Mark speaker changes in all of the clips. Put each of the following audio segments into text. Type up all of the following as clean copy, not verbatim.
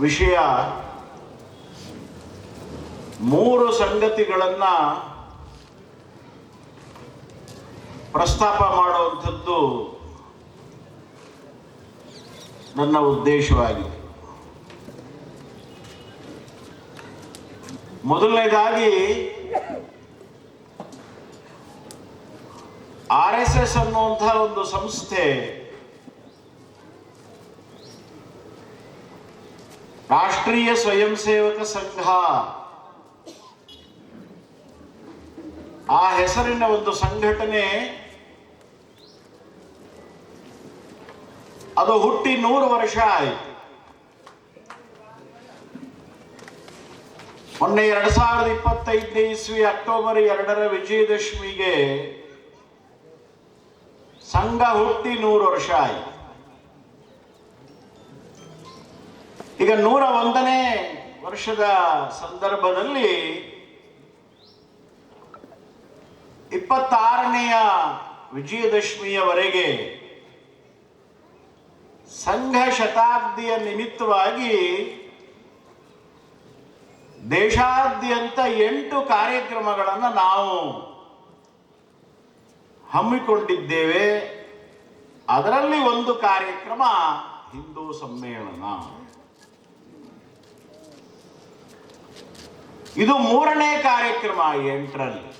Speaker 1: ವಿಷಯ 3 ಸಂಗತಿಗಳನ್ನು ಪ್ರಸ್ತಾಪ ಮಾಡುವಂಥದ್ದು ನನ್ನ ಉದ್ದೇಶವಾಗಿದೆ. ಮೊದಲನೇದಾಗಿ RSS ಅನ್ನುವಂಥ ಒಂದು ಸಂಸ್ಥೆ ರಾಷ್ಟ್ರೀಯ ಸ್ವಯಂ ಸೇವಕ ಸಂಘ, ಆ ಹೆಸರಿನ ಒಂದು ಸಂಘಟನೆ ಅದು ಹುಟ್ಟಿ 100 ವರ್ಷ ಆಯಿತು. ಮೊನ್ನೆ 2025ನೇ ಇಸ್ವಿ ಅಕ್ಟೋಬರ್ 2ರ ವಿಜಯದಶಮಿಗೆ ಸಂಘ ಹುಟ್ಟಿ 100 ವರ್ಷ ಆಯಿತು. ಈಗ 101ನೇ ವರ್ಷದ ಸಂದರ್ಭದಲ್ಲಿ 26ನೇಯ ವಿಜಯದಶಮಿಯವರೆಗೆ ಸಂಘ ಶತಾಬ್ದಿಯ ನಿಮಿತ್ತವಾಗಿ ದೇಶಾದ್ಯಂತ 8 ಕಾರ್ಯಕ್ರಮಗಳನ್ನು ನಾವು ಹಮ್ಮಿಕೊಂಡಿದ್ದೇವೆ. ಅದರಲ್ಲಿ ಒಂದು ಕಾರ್ಯಕ್ರಮ ಹಿಂದೂ ಸಮ್ಮೇಳನ. ಇದು 3ನೇ ಕಾರ್ಯಕ್ರಮ 8ರಲ್ಲಿ.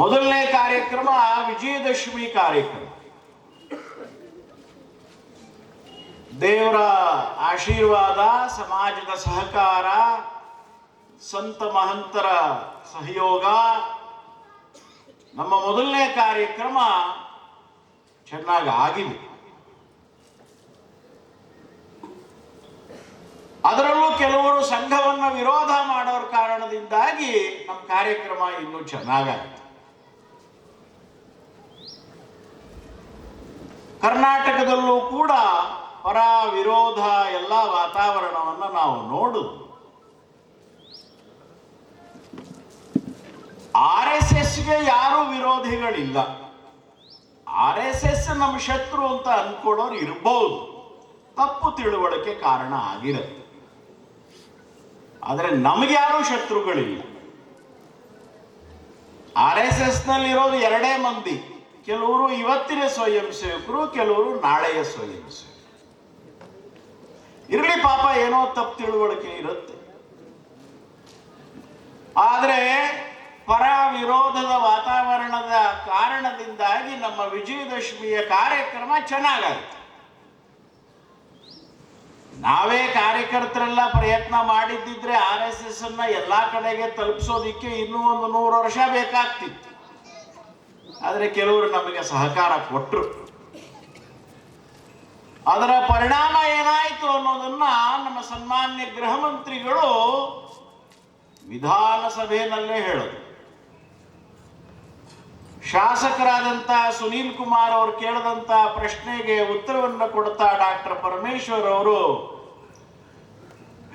Speaker 1: ಮೊದಲನೇ ಕಾರ್ಯಕ್ರಮ ವಿಜಯದಶಮಿ ಕಾರ್ಯಕ್ರಮ. ದೇವರ ಆಶೀರ್ವಾದ, ಸಮಾಜದ ಸಹಕಾರ, ಸಂತ ಮಹಂತರ ಸಹಯೋಗ, ನಮ್ಮ ಮೊದಲನೇ ಕಾರ್ಯಕ್ರಮ ಚೆನ್ನಾಗಿ ಆಗಿದೆ. ಅದರಲ್ಲೂ ಕೆಲವರು ಸಂಘವನ್ನು ವಿರೋಧ ಮಾಡೋರ ಕಾರಣದಿಂದಾಗಿ ನಮ್ಮ ಕಾರ್ಯಕ್ರಮ ಇನ್ನೂ ಚೆನ್ನಾಗಾಯಿತು. ಕರ್ನಾಟಕದಲ್ಲೂ ಕೂಡ ಪರ ವಿರೋಧ ಎಲ್ಲ ವಾತಾವರಣವನ್ನು ನಾವು ನೋಡುದು. RSSಗೆ ಯಾರು ವಿರೋಧಿಗಳಿಲ್ಲ. RSS ನಮ್ಮ ಶತ್ರು ಅಂತ ಅನ್ಕೊಳ್ಳೋರು ಇರಬಹುದು, ತಪ್ಪು ತಿಳುವಳಿಕೆ ಕಾರಣ ಆಗಿರುತ್ತೆ. ಆದರೆ ನಮಗೆ ಯಾರು ಶತ್ರುಗಳಿಲ್ಲ. RSSನಲ್ಲಿರೋದು 2 ಮಂದಿ, ಕೆಲವರು ಇವತ್ತಿನ ಸ್ವಯಂ ಸೇವಕರು, ಕೆಲವರು ನಾಳೆಯ ಸ್ವಯಂ ಸೇವಕರು. ಇರಲಿ ಪಾಪ, ಏನೋ ತಪ್ಪು ತಿಳುವಳಿಕೆ ಇರುತ್ತೆ. ಆದರೆ ಪರ ವಿರೋಧದ ವಾತಾವರಣದ ಕಾರಣದಿಂದಾಗಿ ನಮ್ಮ ವಿಜಯದಶಮಿಯ ಕಾರ್ಯಕ್ರಮ ಚೆನ್ನಾಗಾಯಿತು. ನಾವೇ ಕಾರ್ಯಕರ್ತರೆಲ್ಲ ಪ್ರಯತ್ನ ಮಾಡಿದ್ದಿದ್ರೆ RSS ಅನ್ನ ಎಲ್ಲಾ ಕಡೆಗೆ ತಲುಪಿಸೋದಿಕ್ಕೆ ಇನ್ನೂ ಒಂದು 100 ವರ್ಷ ಬೇಕಾಗ್ತಿತ್ತು. ಆದರೆ ಕೆಲವರು ನಮಗೆ ಸಹಕಾರ ಕೊಟ್ಟರು. ಅದರ ಪರಿಣಾಮ ಏನಾಯಿತು ಅನ್ನೋದನ್ನ ನಮ್ಮ ಸನ್ಮಾನ್ಯ ಗೃಹ ಮಂತ್ರಿಗಳು ವಿಧಾನಸಭೆಯಲ್ಲೇ ಹೇಳಿದ್ರು. ಶಾಸಕರಾದಂಥ ಸುನೀಲ್ ಕುಮಾರ್ ಅವರು ಕೇಳಿದಂಥ ಪ್ರಶ್ನೆಗೆ ಉತ್ತರವನ್ನು ಕೊಡ್ತಾ ಡಾಕ್ಟರ್ ಪರಮೇಶ್ವರ್ ಅವರು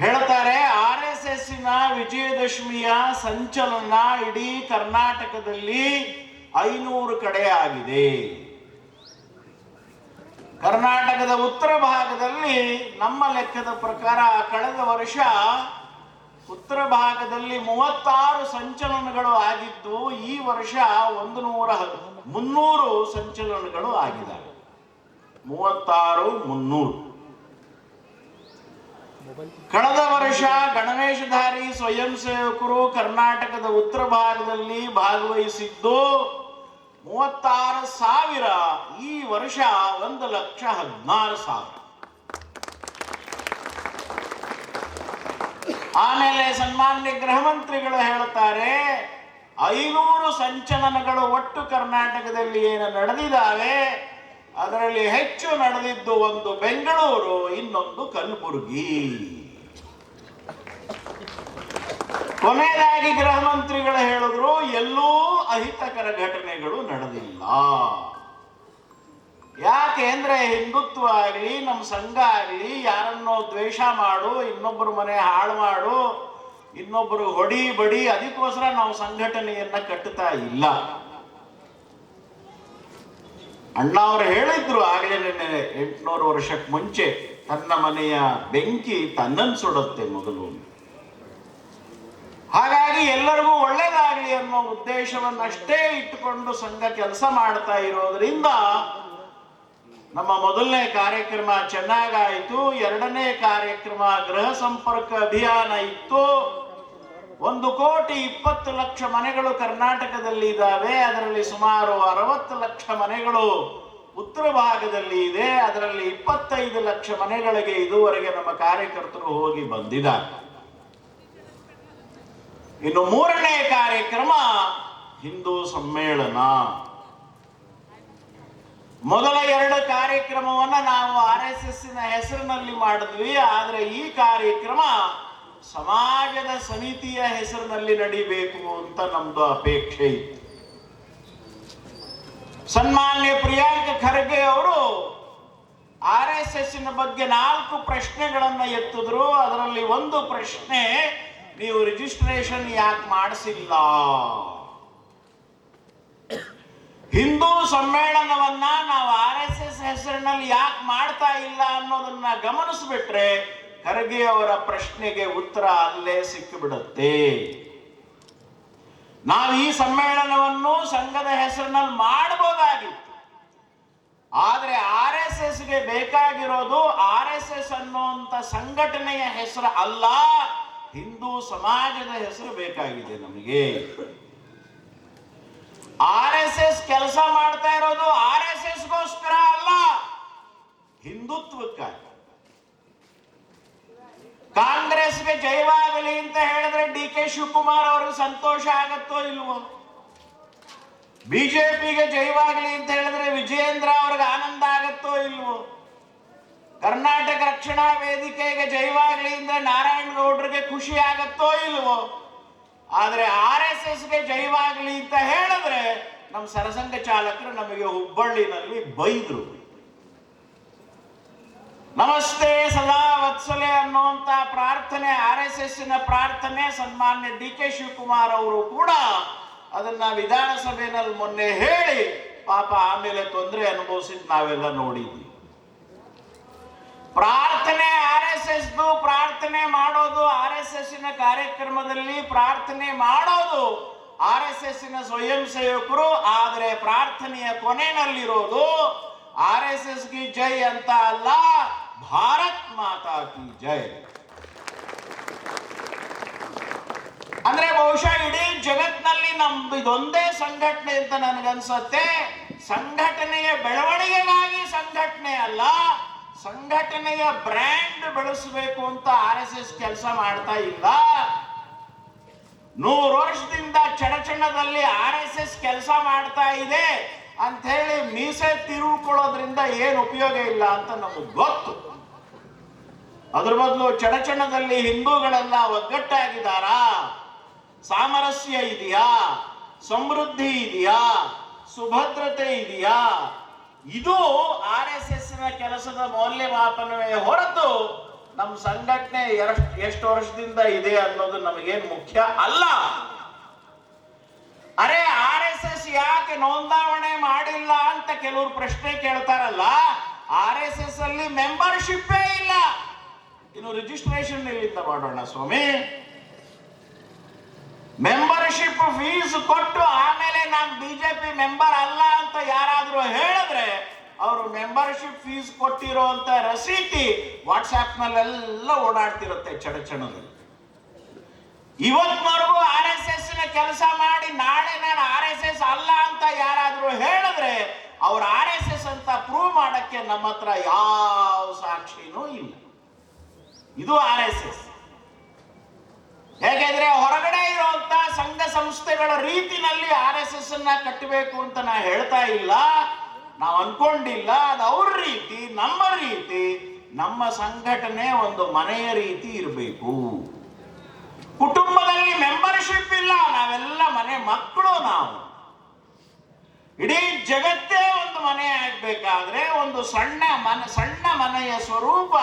Speaker 1: ಹೇಳ್ತಾರೆ, RSSನ ವಿಜಯದಶಮಿಯ ಸಂಚಲನ ಇಡೀ ಕರ್ನಾಟಕದಲ್ಲಿ 500 ಕಡೆ ಆಗಿದೆ. ಕರ್ನಾಟಕದ ಉತ್ತರ ಭಾಗದಲ್ಲಿ ನಮ್ಮ ಲೆಕ್ಕದ ಪ್ರಕಾರ ಕಳೆದ ವರ್ಷ ಉತ್ತರ ಭಾಗದಲ್ಲಿ 36 ಸಂಚಲನಗಳು ಆಗಿದ್ದು, ಈ ವರ್ಷ 300 ಸಂಚಲನಗಳು ಆಗಿದ್ದಾವೆ. 36, 300. ಕಳೆದ ವರ್ಷ ಗಣವೇಶಧಾರಿ ಸ್ವಯಂ ಸೇವಕರು ಕರ್ನಾಟಕದ ಉತ್ತರ ಭಾಗದಲ್ಲಿ ಭಾಗವಹಿಸಿದ್ದು 36,000. ಈ ವರ್ಷ 1,16,000. ಆಮೇಲೆ ಸನ್ಮಾನ್ಯ ಗೃಹ ಮಂತ್ರಿಗಳು ಹೇಳ್ತಾರೆ, 500 ಸಂಚಲನಗಳು ಒಟ್ಟು ಕರ್ನಾಟಕದಲ್ಲಿ ಏನು ನಡೆದಿದ್ದಾವೆ, ಅದರಲ್ಲಿ ಹೆಚ್ಚು ನಡೆದಿದ್ದು ಒಂದು ಬೆಂಗಳೂರು, ಇನ್ನೊಂದು ಕಲಬುರಗಿ. ಕೊನೆಯದಾಗಿ ಗೃಹ ಮಂತ್ರಿಗಳು ಹೇಳಿದ್ರು, ಎಲ್ಲೂ ಅಹಿತಕರ ಘಟನೆಗಳು ನಡೆದಿಲ್ಲ. ಯಾಕೆ ಅಂದ್ರೆ ಹಿಂದುತ್ವ ಆಗಲಿ, ನಮ್ಮ ಸಂಘ ಆಗಲಿ, ಯಾರನ್ನೋ ದ್ವೇಷ ಮಾಡು, ಇನ್ನೊಬ್ಬರ ಮನೆ ಹಾಳು ಮಾಡು, ಇನ್ನೊಬ್ಬರು ಹೊಡಿ ಬಡಿ, ಅದಕ್ಕೋಸ್ಕರ ನಾವು ಸಂಘಟನೆಯನ್ನ ಕಟ್ಟುತ್ತಾ ಇಲ್ಲ. ಅಣ್ಣ ಅವರು ಹೇಳಿದ್ರು ಆಗಲೇ 800 ವರ್ಷಕ್ಕೆ ಮುಂಚೆ, ತನ್ನ ಮನೆಯ ಬೆಂಕಿ ತನ್ನನ್ನು ಸುಡುತ್ತೆ ಮೊದಲು. ಹಾಗಾಗಿ ಎಲ್ಲರಿಗೂ ಒಳ್ಳೇದಾಗಲಿ ಅನ್ನೋ ಉದ್ದೇಶವನ್ನಷ್ಟೇ ಇಟ್ಟುಕೊಂಡು ಸಂಘ ಕೆಲಸ ಮಾಡ್ತಾ ಇರೋದ್ರಿಂದ ನಮ್ಮ ಮೊದಲನೇ ಕಾರ್ಯಕ್ರಮ ಚೆನ್ನಾಗಾಯಿತು. ಎರಡನೇ ಕಾರ್ಯಕ್ರಮ ಗೃಹ ಸಂಪರ್ಕ ಅಭಿಯಾನ ಇತ್ತು. 1,20,00,000 ಮನೆಗಳು ಕರ್ನಾಟಕದಲ್ಲಿ ಇದ್ದಾವೆ. ಅದರಲ್ಲಿ ಸುಮಾರು 60 ಲಕ್ಷ ಮನೆಗಳು ಉತ್ತರ ಭಾಗದಲ್ಲಿ ಇದೆ. ಅದರಲ್ಲಿ 25 ಲಕ್ಷ ಮನೆಗಳಿಗೆ ಇದುವರೆಗೆ ನಮ್ಮ ಕಾರ್ಯಕರ್ತರು ಹೋಗಿ ಬಂದಿದ್ದಾರೆ. ಇನ್ನು ಮೂರನೇ ಕಾರ್ಯಕ್ರಮ ಹಿಂದೂ ಸಮ್ಮೇಳನ. ಮೊದಲ 2 ಕಾರ್ಯಕ್ರಮವನ್ನ ನಾವು RSS ಹೆಸರಿನಲ್ಲಿ ಮಾಡಿದ್ವಿ. ಆದರೆ ಈ ಕಾರ್ಯಕ್ರಮ ಸಮಾಜದ ಸಮಿತಿಯ ಹೆಸರಿನಲ್ಲಿ ನಡಿಬೇಕು ಅಂತ ನಮ್ದು ಅಪೇಕ್ಷೆ ಇತ್ತು. ಸನ್ಮಾನ್ಯ ಪ್ರಿಯಾಂಕ ಖರ್ಗೆ ಅವರು RSS ಬಗ್ಗೆ 4 ಪ್ರಶ್ನೆಗಳನ್ನ ಎತ್ತಿದ್ರು. ಅದರಲ್ಲಿ ಒಂದು ಪ್ರಶ್ನೆ, ನೀವು ರಿಜಿಸ್ಟ್ರೇಷನ್ ಯಾಕೆ ಮಾಡಿಸಿಲ್ಲ? ಹಿಂದೂ ಸಮ್ಮೇಳನವನ್ನ ನಾವು RSS ಹೆಸರಿನಲ್ಲಿ ಯಾಕೆ ಮಾಡ್ತಾ ಇಲ್ಲ ಅನ್ನೋದನ್ನ ಗಮನಿಸ್ಬಿಟ್ರೆ ಖರ್ಗೆ ಅವರ ಪ್ರಶ್ನೆಗೆ ಉತ್ತರ ಅಲ್ಲೇ ಸಿಕ್ಕಿಬಿಡುತ್ತೆ. ನಾವು ಈ ಸಮ್ಮೇಳನವನ್ನು ಸಂಘದ ಹೆಸರಿನಲ್ಲಿ ಮಾಡಬಹುದಾಗಿತ್ತು. ಆದ್ರೆ RSSಗೆ ಬೇಕಾಗಿರೋದು RSS ಅನ್ನುವಂತ ಸಂಘಟನೆಯ ಹೆಸರು ಅಲ್ಲ, ಹಿಂದೂ ಸಮಾಜದ ಹೆಸರು ಬೇಕಾಗಿದೆ ನಮಗೆ. RSS ಕೆಲಸ ಮಾಡ್ತಾ ಇರೋದು RSSಗೋಸ್ಕರ ಅಲ್ಲ, ಹಿಂದುತ್ವಕ್ಕಾಗಿ. ಕಾಂಗ್ರೆಸ್ಗೆ ಜಯವಾಗಲಿ ಅಂತ ಹೇಳಿದ್ರೆ DK ಶಿವಕುಮಾರ್ ಅವ್ರಿಗೆ ಸಂತೋಷ ಆಗತ್ತೋ ಇಲ್ವೋ? ಬಿಜೆಪಿಗೆ ಜಯವಾಗಲಿ ಅಂತ ಹೇಳಿದ್ರೆ ವಿಜಯೇಂದ್ರ ಅವ್ರಿಗೆ ಆನಂದ ಆಗತ್ತೋ ಇಲ್ವೋ? ಕರ್ನಾಟಕ ರಕ್ಷಣಾ ವೇದಿಕೆಗೆ ಜಯವಾಗಲಿ ಅಂದ್ರೆ ನಾರಾಯಣಗೌಡರಿಗೆ ಖುಷಿ ಆಗತ್ತೋ ಇಲ್ವೋ? ಆದ್ರೆ RSSಗೆ ಜಯವಾಗಲಿ ಅಂತ ಹೇಳಿದ್ರೆ ನಮ್ಮ ಸರಸಂಘ ಚಾಲಕರು ನಮಗೆ ಹುಬ್ಬಳ್ಳಿನಲ್ಲಿ ಬೈದ್ರು. ನಮಸ್ತೆ ಸದಾ ವತ್ಸಲೆ ಅನ್ನುವಂತ ಪ್ರಾರ್ಥನೆ RSS ಪ್ರಾರ್ಥನೆ. ಸನ್ಮಾನ್ಯ DK ಶಿವಕುಮಾರ್ ಅವರು ಕೂಡ ಅದನ್ನ ವಿಧಾನಸಭೆಯಲ್ಲಿ ಮೊನ್ನೆ ಹೇಳಿ ಪಾಪ ಆಮೇಲೆ ತೊಂದರೆ ಅನುಭವಿಸಿದ್ ನಾವೆಲ್ಲ ನೋಡಿದ್ವಿ. ಪ್ರಾರ್ಥನೆ RSSದು, ಪ್ರಾರ್ಥನೆ ಮಾಡೋದು RSS ಕಾರ್ಯಕ್ರಮದಲ್ಲಿ ಪ್ರಾರ್ಥನೆ ಮಾಡೋದು RSS ಸ್ವಯಂ ಸೇವಕರು. ಆದರೆ ಪ್ರಾರ್ಥನೆಯ ಕೊನೆಯಲ್ಲಿರೋದು RSS ಕಿ ಜೈ ಅಂತ ಅಲ್ಲ, ಭಾರತ್ ಮಾತಾ ಕಿ ಜೈ. ಅಂದ್ರೆ ಬಹುಶಃ ಇಡೀ ಜಗತ್ನಲ್ಲಿ ನಮ್ದು ಇದೊಂದೇ ಸಂಘಟನೆ ಅಂತ ನನಗನ್ಸತ್ತೆ. ಸಂಘಟನೆಯ ಬೆಳವಣಿಗೆಗಾಗಿ ಸಂಘಟನೆ ಅಲ್ಲ, ಸಂಘಟನೆಯ ಬ್ರ್ಯಾಂಡ್ ಬೆಳೆಸಬೇಕು ಅಂತ RSS ಕೆಲಸ ಮಾಡ್ತಾ ಇಲ್ಲ. 100 ವರ್ಷದಿಂದ ಚಡಚಣದಲ್ಲಿ RSS ಕೆಲಸ ಮಾಡ್ತಾ ಇದೆ ಅಂತ ಹೇಳಿ ಮೀಸೆ ತಿರುಗಿಕೊಳ್ಳೋದ್ರಿಂದ ಏನು ಉಪಯೋಗ ಇಲ್ಲ ಅಂತ ನಮಗೆ ಗೊತ್ತು. ಅದ್ರ ಬದಲು ಚಡಚಣದಲ್ಲಿ ಹಿಂದೂಗಳೆಲ್ಲ ಒಗ್ಗಟ್ಟಾಗಿದ್ದಾರಾ? ಸಾಮರಸ್ಯ ಇದೆಯಾ? ಸಮೃದ್ಧಿ ಇದೆಯಾ? ಸುಭದ್ರತೆ ಇದೆಯಾ? ಇದು RSS ಕೆಲಸದ ಮೌಲ್ಯಮಾಪನವೇ ಹೊರತು ನಮ್ಮ ಸಂಘಟನೆ ಎಷ್ಟು ವರ್ಷದಿಂದ ಇದೆ ಅನ್ನೋದು ನಮಗೇನು ಮುಖ್ಯ ಅಲ್ಲ. ಅರೆ RSS ಯಾಕೆ ನೋಂದಾವಣೆ ಮಾಡಿಲ್ಲ ಅಂತ ಕೆಲವರು ಪ್ರಶ್ನೆ ಕೇಳ್ತಾರಲ್ಲ. RSS ಅಲ್ಲಿ ಮೆಂಬರ್ಶಿಪ್ಪೇ ಇಲ್ಲ, ಇನ್ನು ರಿಜಿಸ್ಟ್ರೇಷನ್ ಎಲ್ಲಿಂದ ಮಾಡೋಣ ಸ್ವಾಮಿ? ಮೆಂಬರ್ಶಿಪ್ ಫೀಸ್ ಕೊಟ್ಟು ಆಮೇಲೆ ನಾನು ಬಿಜೆಪಿ ಮೆಂಬರ್ ಅಲ್ಲ ಅಂತ ಯಾರಾದ್ರೂ ಹೇಳಿದ್ರೆ ಅವರು ಮೆಂಬರ್ಶಿಪ್ ಫೀಸ್ ಕೊಟ್ಟಿರೋ ಅಂತ ರಸೀತಿ ವಾಟ್ಸ್ಆಪ್ ನಲ್ಲೆಲ್ಲ ಓಡಾಡ್ತಿರುತ್ತೆ ಚಡಚಣದಲ್ಲಿ. ಇವತ್ತಿನವರೆಗೂ RSS ಕೆಲಸ ಮಾಡಿ ನಾಳೆ ನಾನು RSS ಅಲ್ಲ ಅಂತ ಯಾರಾದ್ರೂ ಹೇಳಿದ್ರೆ ಅವ್ರ RSS ಅಂತ ಪ್ರೂವ್ ಮಾಡಕ್ಕೆ ನಮ್ಮ ಹತ್ರ ಯಾವ ಸಾಕ್ಷಿನೂ ಇಲ್ಲ. ಇದು RSS. ಹೇಗೆಂದ್ರೆ ಹೊರಗಡೆ ಇರುವಂತ ಸಂಘ ಸಂಸ್ಥೆಗಳ ರೀತಿನಲ್ಲಿ RSS ಅನ್ನ ಕಟ್ಟಬೇಕು ಅಂತ ನಾ ಹೇಳ್ತಾ ಇಲ್ಲ, ನಾವು ಅನ್ಕೊಂಡಿಲ್ಲ. ಅದು ಅವ್ರ ರೀತಿ, ನಮ್ಮ ರೀತಿ. ನಮ್ಮ ಸಂಘಟನೆ ಒಂದು ಮನೆಯ ರೀತಿ ಇರಬೇಕು. ಕುಟುಂಬದಲ್ಲಿ ಮೆಂಬರ್ಶಿಪ್ ಇಲ್ಲ, ನಾವೆಲ್ಲ ಮನೆ ಮಕ್ಕಳು. ನಾವು ಇಡೀ ಜಗತ್ತೇ ಒಂದು ಮನೆ ಆಗ್ಬೇಕಾದ್ರೆ ಒಂದು ಸಣ್ಣ ಮನೆಯ ಸ್ವರೂಪ,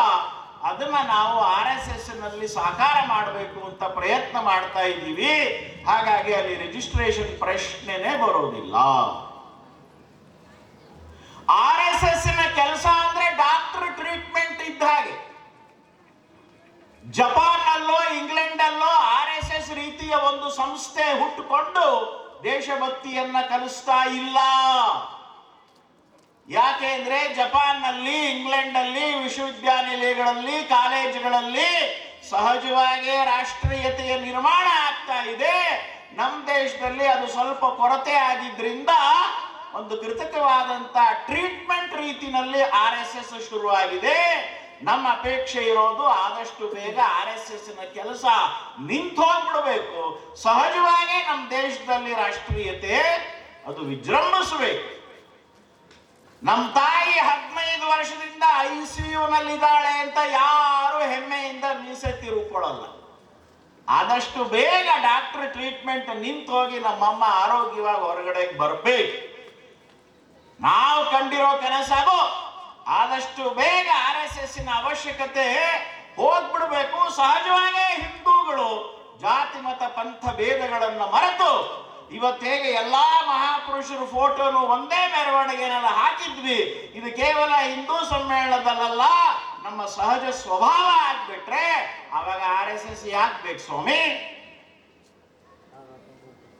Speaker 1: ಅದನ್ನ ನಾವು RSS ನಲ್ಲಿ ಸಾಕಾರ ಮಾಡಬೇಕು ಅಂತ ಪ್ರಯತ್ನ ಮಾಡ್ತಾ ಇದ್ದೀವಿ. ಹಾಗಾಗಿ ಅಲ್ಲಿ ರಿಜಿಸ್ಟ್ರೇಷನ್ ಪ್ರಶ್ನೆನೇ ಬರೋದಿಲ್ಲ. RSS ಕೆಲಸ ಅಂದ್ರೆ ಡಾಕ್ಟರ್ ಟ್ರೀಟ್ಮೆಂಟ್ ಇದ್ದ ಹಾಗೆ. ಜಪಾನ್ ಅಲ್ಲೋ ಇಂಗ್ಲೆಂಡ್ ಅಲ್ಲೋ RSS ರೀತಿಯ ಒಂದು ಸಂಸ್ಥೆ ಹುಟ್ಟುಕೊಂಡು ದೇಶಭಕ್ತಿಯನ್ನ ಕಲಿಸ್ತಾ ಇಲ್ಲ. ಯಾಕೆಂದ್ರೆ ಜಪಾನ್ ನಲ್ಲಿ ಇಂಗ್ಲೆಂಡ್ ಅಲ್ಲಿ ವಿಶ್ವವಿದ್ಯಾನಿಲಯಗಳಲ್ಲಿ ಕಾಲೇಜುಗಳಲ್ಲಿ ಸಹಜವಾಗಿ ರಾಷ್ಟ್ರೀಯತೆಯ ನಿರ್ಮಾಣ ಆಗ್ತಾ ಇದೆ. ನಮ್ಮ ದೇಶದಲ್ಲಿ ಅದು ಸ್ವಲ್ಪ ಕೊರತೆ ಆಗಿದ್ರಿಂದ ಒಂದು ಕೃತಕವಾದಂತ ಟ್ರೀಟ್ಮೆಂಟ್ ರೀತಿಯಲ್ಲಿ RSS ಶುರುವಾಗಿದೆ. ನಮ್ಮ ಅಪೇಕ್ಷೆ ಇರೋದು ಆದಷ್ಟು ಬೇಗ RSS ಕೆಲಸ ನಿಂತು ಹೋಗ್ಬಿಡಬೇಕು. ಸಹಜವಾಗಿ ನಮ್ಮ ದೇಶದಲ್ಲಿ ರಾಷ್ಟ್ರೀಯತೆ ಅದು ವಿಜೃಂಭಿಸಬೇಕು. ನಮ್ಮ ತಾಯಿ 15 ವರ್ಷದಿಂದ ICU ನಲ್ಲಿದ್ದಾಳೆ ಅಂತ ಯಾರು ಹೆಮ್ಮೆಯಿಂದ ಮೀಸೆ ತಿರುಕೊಳ್ಳಲ್ಲ. ಆದಷ್ಟು ಬೇಗ ಡಾಕ್ಟರ್ ಟ್ರೀಟ್ಮೆಂಟ್ ನಿಂತು ಹೋಗಿ ನಮ್ಮಮ್ಮ ಆರೋಗ್ಯವಾಗಿ ಹೊರಗಡೆ ಬರಬೇಕು. ನಾವು ಕಂಡಿರೋ ಕನಸಾಗೋ ಆದಷ್ಟು ಬೇಗ RSS ಅವಶ್ಯಕತೆ ಹೋಗ್ಬಿಡ್ಬೇಕು. ಸಹಜವಾಗಿ ಹಿಂದೂಗಳು ಜಾತಿ ಮತ ಪಂಥ ಭೇದಗಳನ್ನು ಮರೆತು ಇವತ್ತು ಹೇಗೆ ಎಲ್ಲಾ ಮಹಾಪುರುಷರು ಫೋಟೋನು ಒಂದೇ ಮೆರವಣಿಗೆನೆಲ್ಲ ಹಾಕಿದ್ವಿ, ಇದು ಕೇವಲ ಹಿಂದೂ ಸಮ್ಮೇಳನದಲ್ಲ, ನಮ್ಮ ಸಹಜ ಸ್ವಭಾವ ಆಗ್ಬಿಟ್ರೆ ಅವಾಗ RSS ಯಾಕ್ಬೇಕು ಸ್ವಾಮಿ?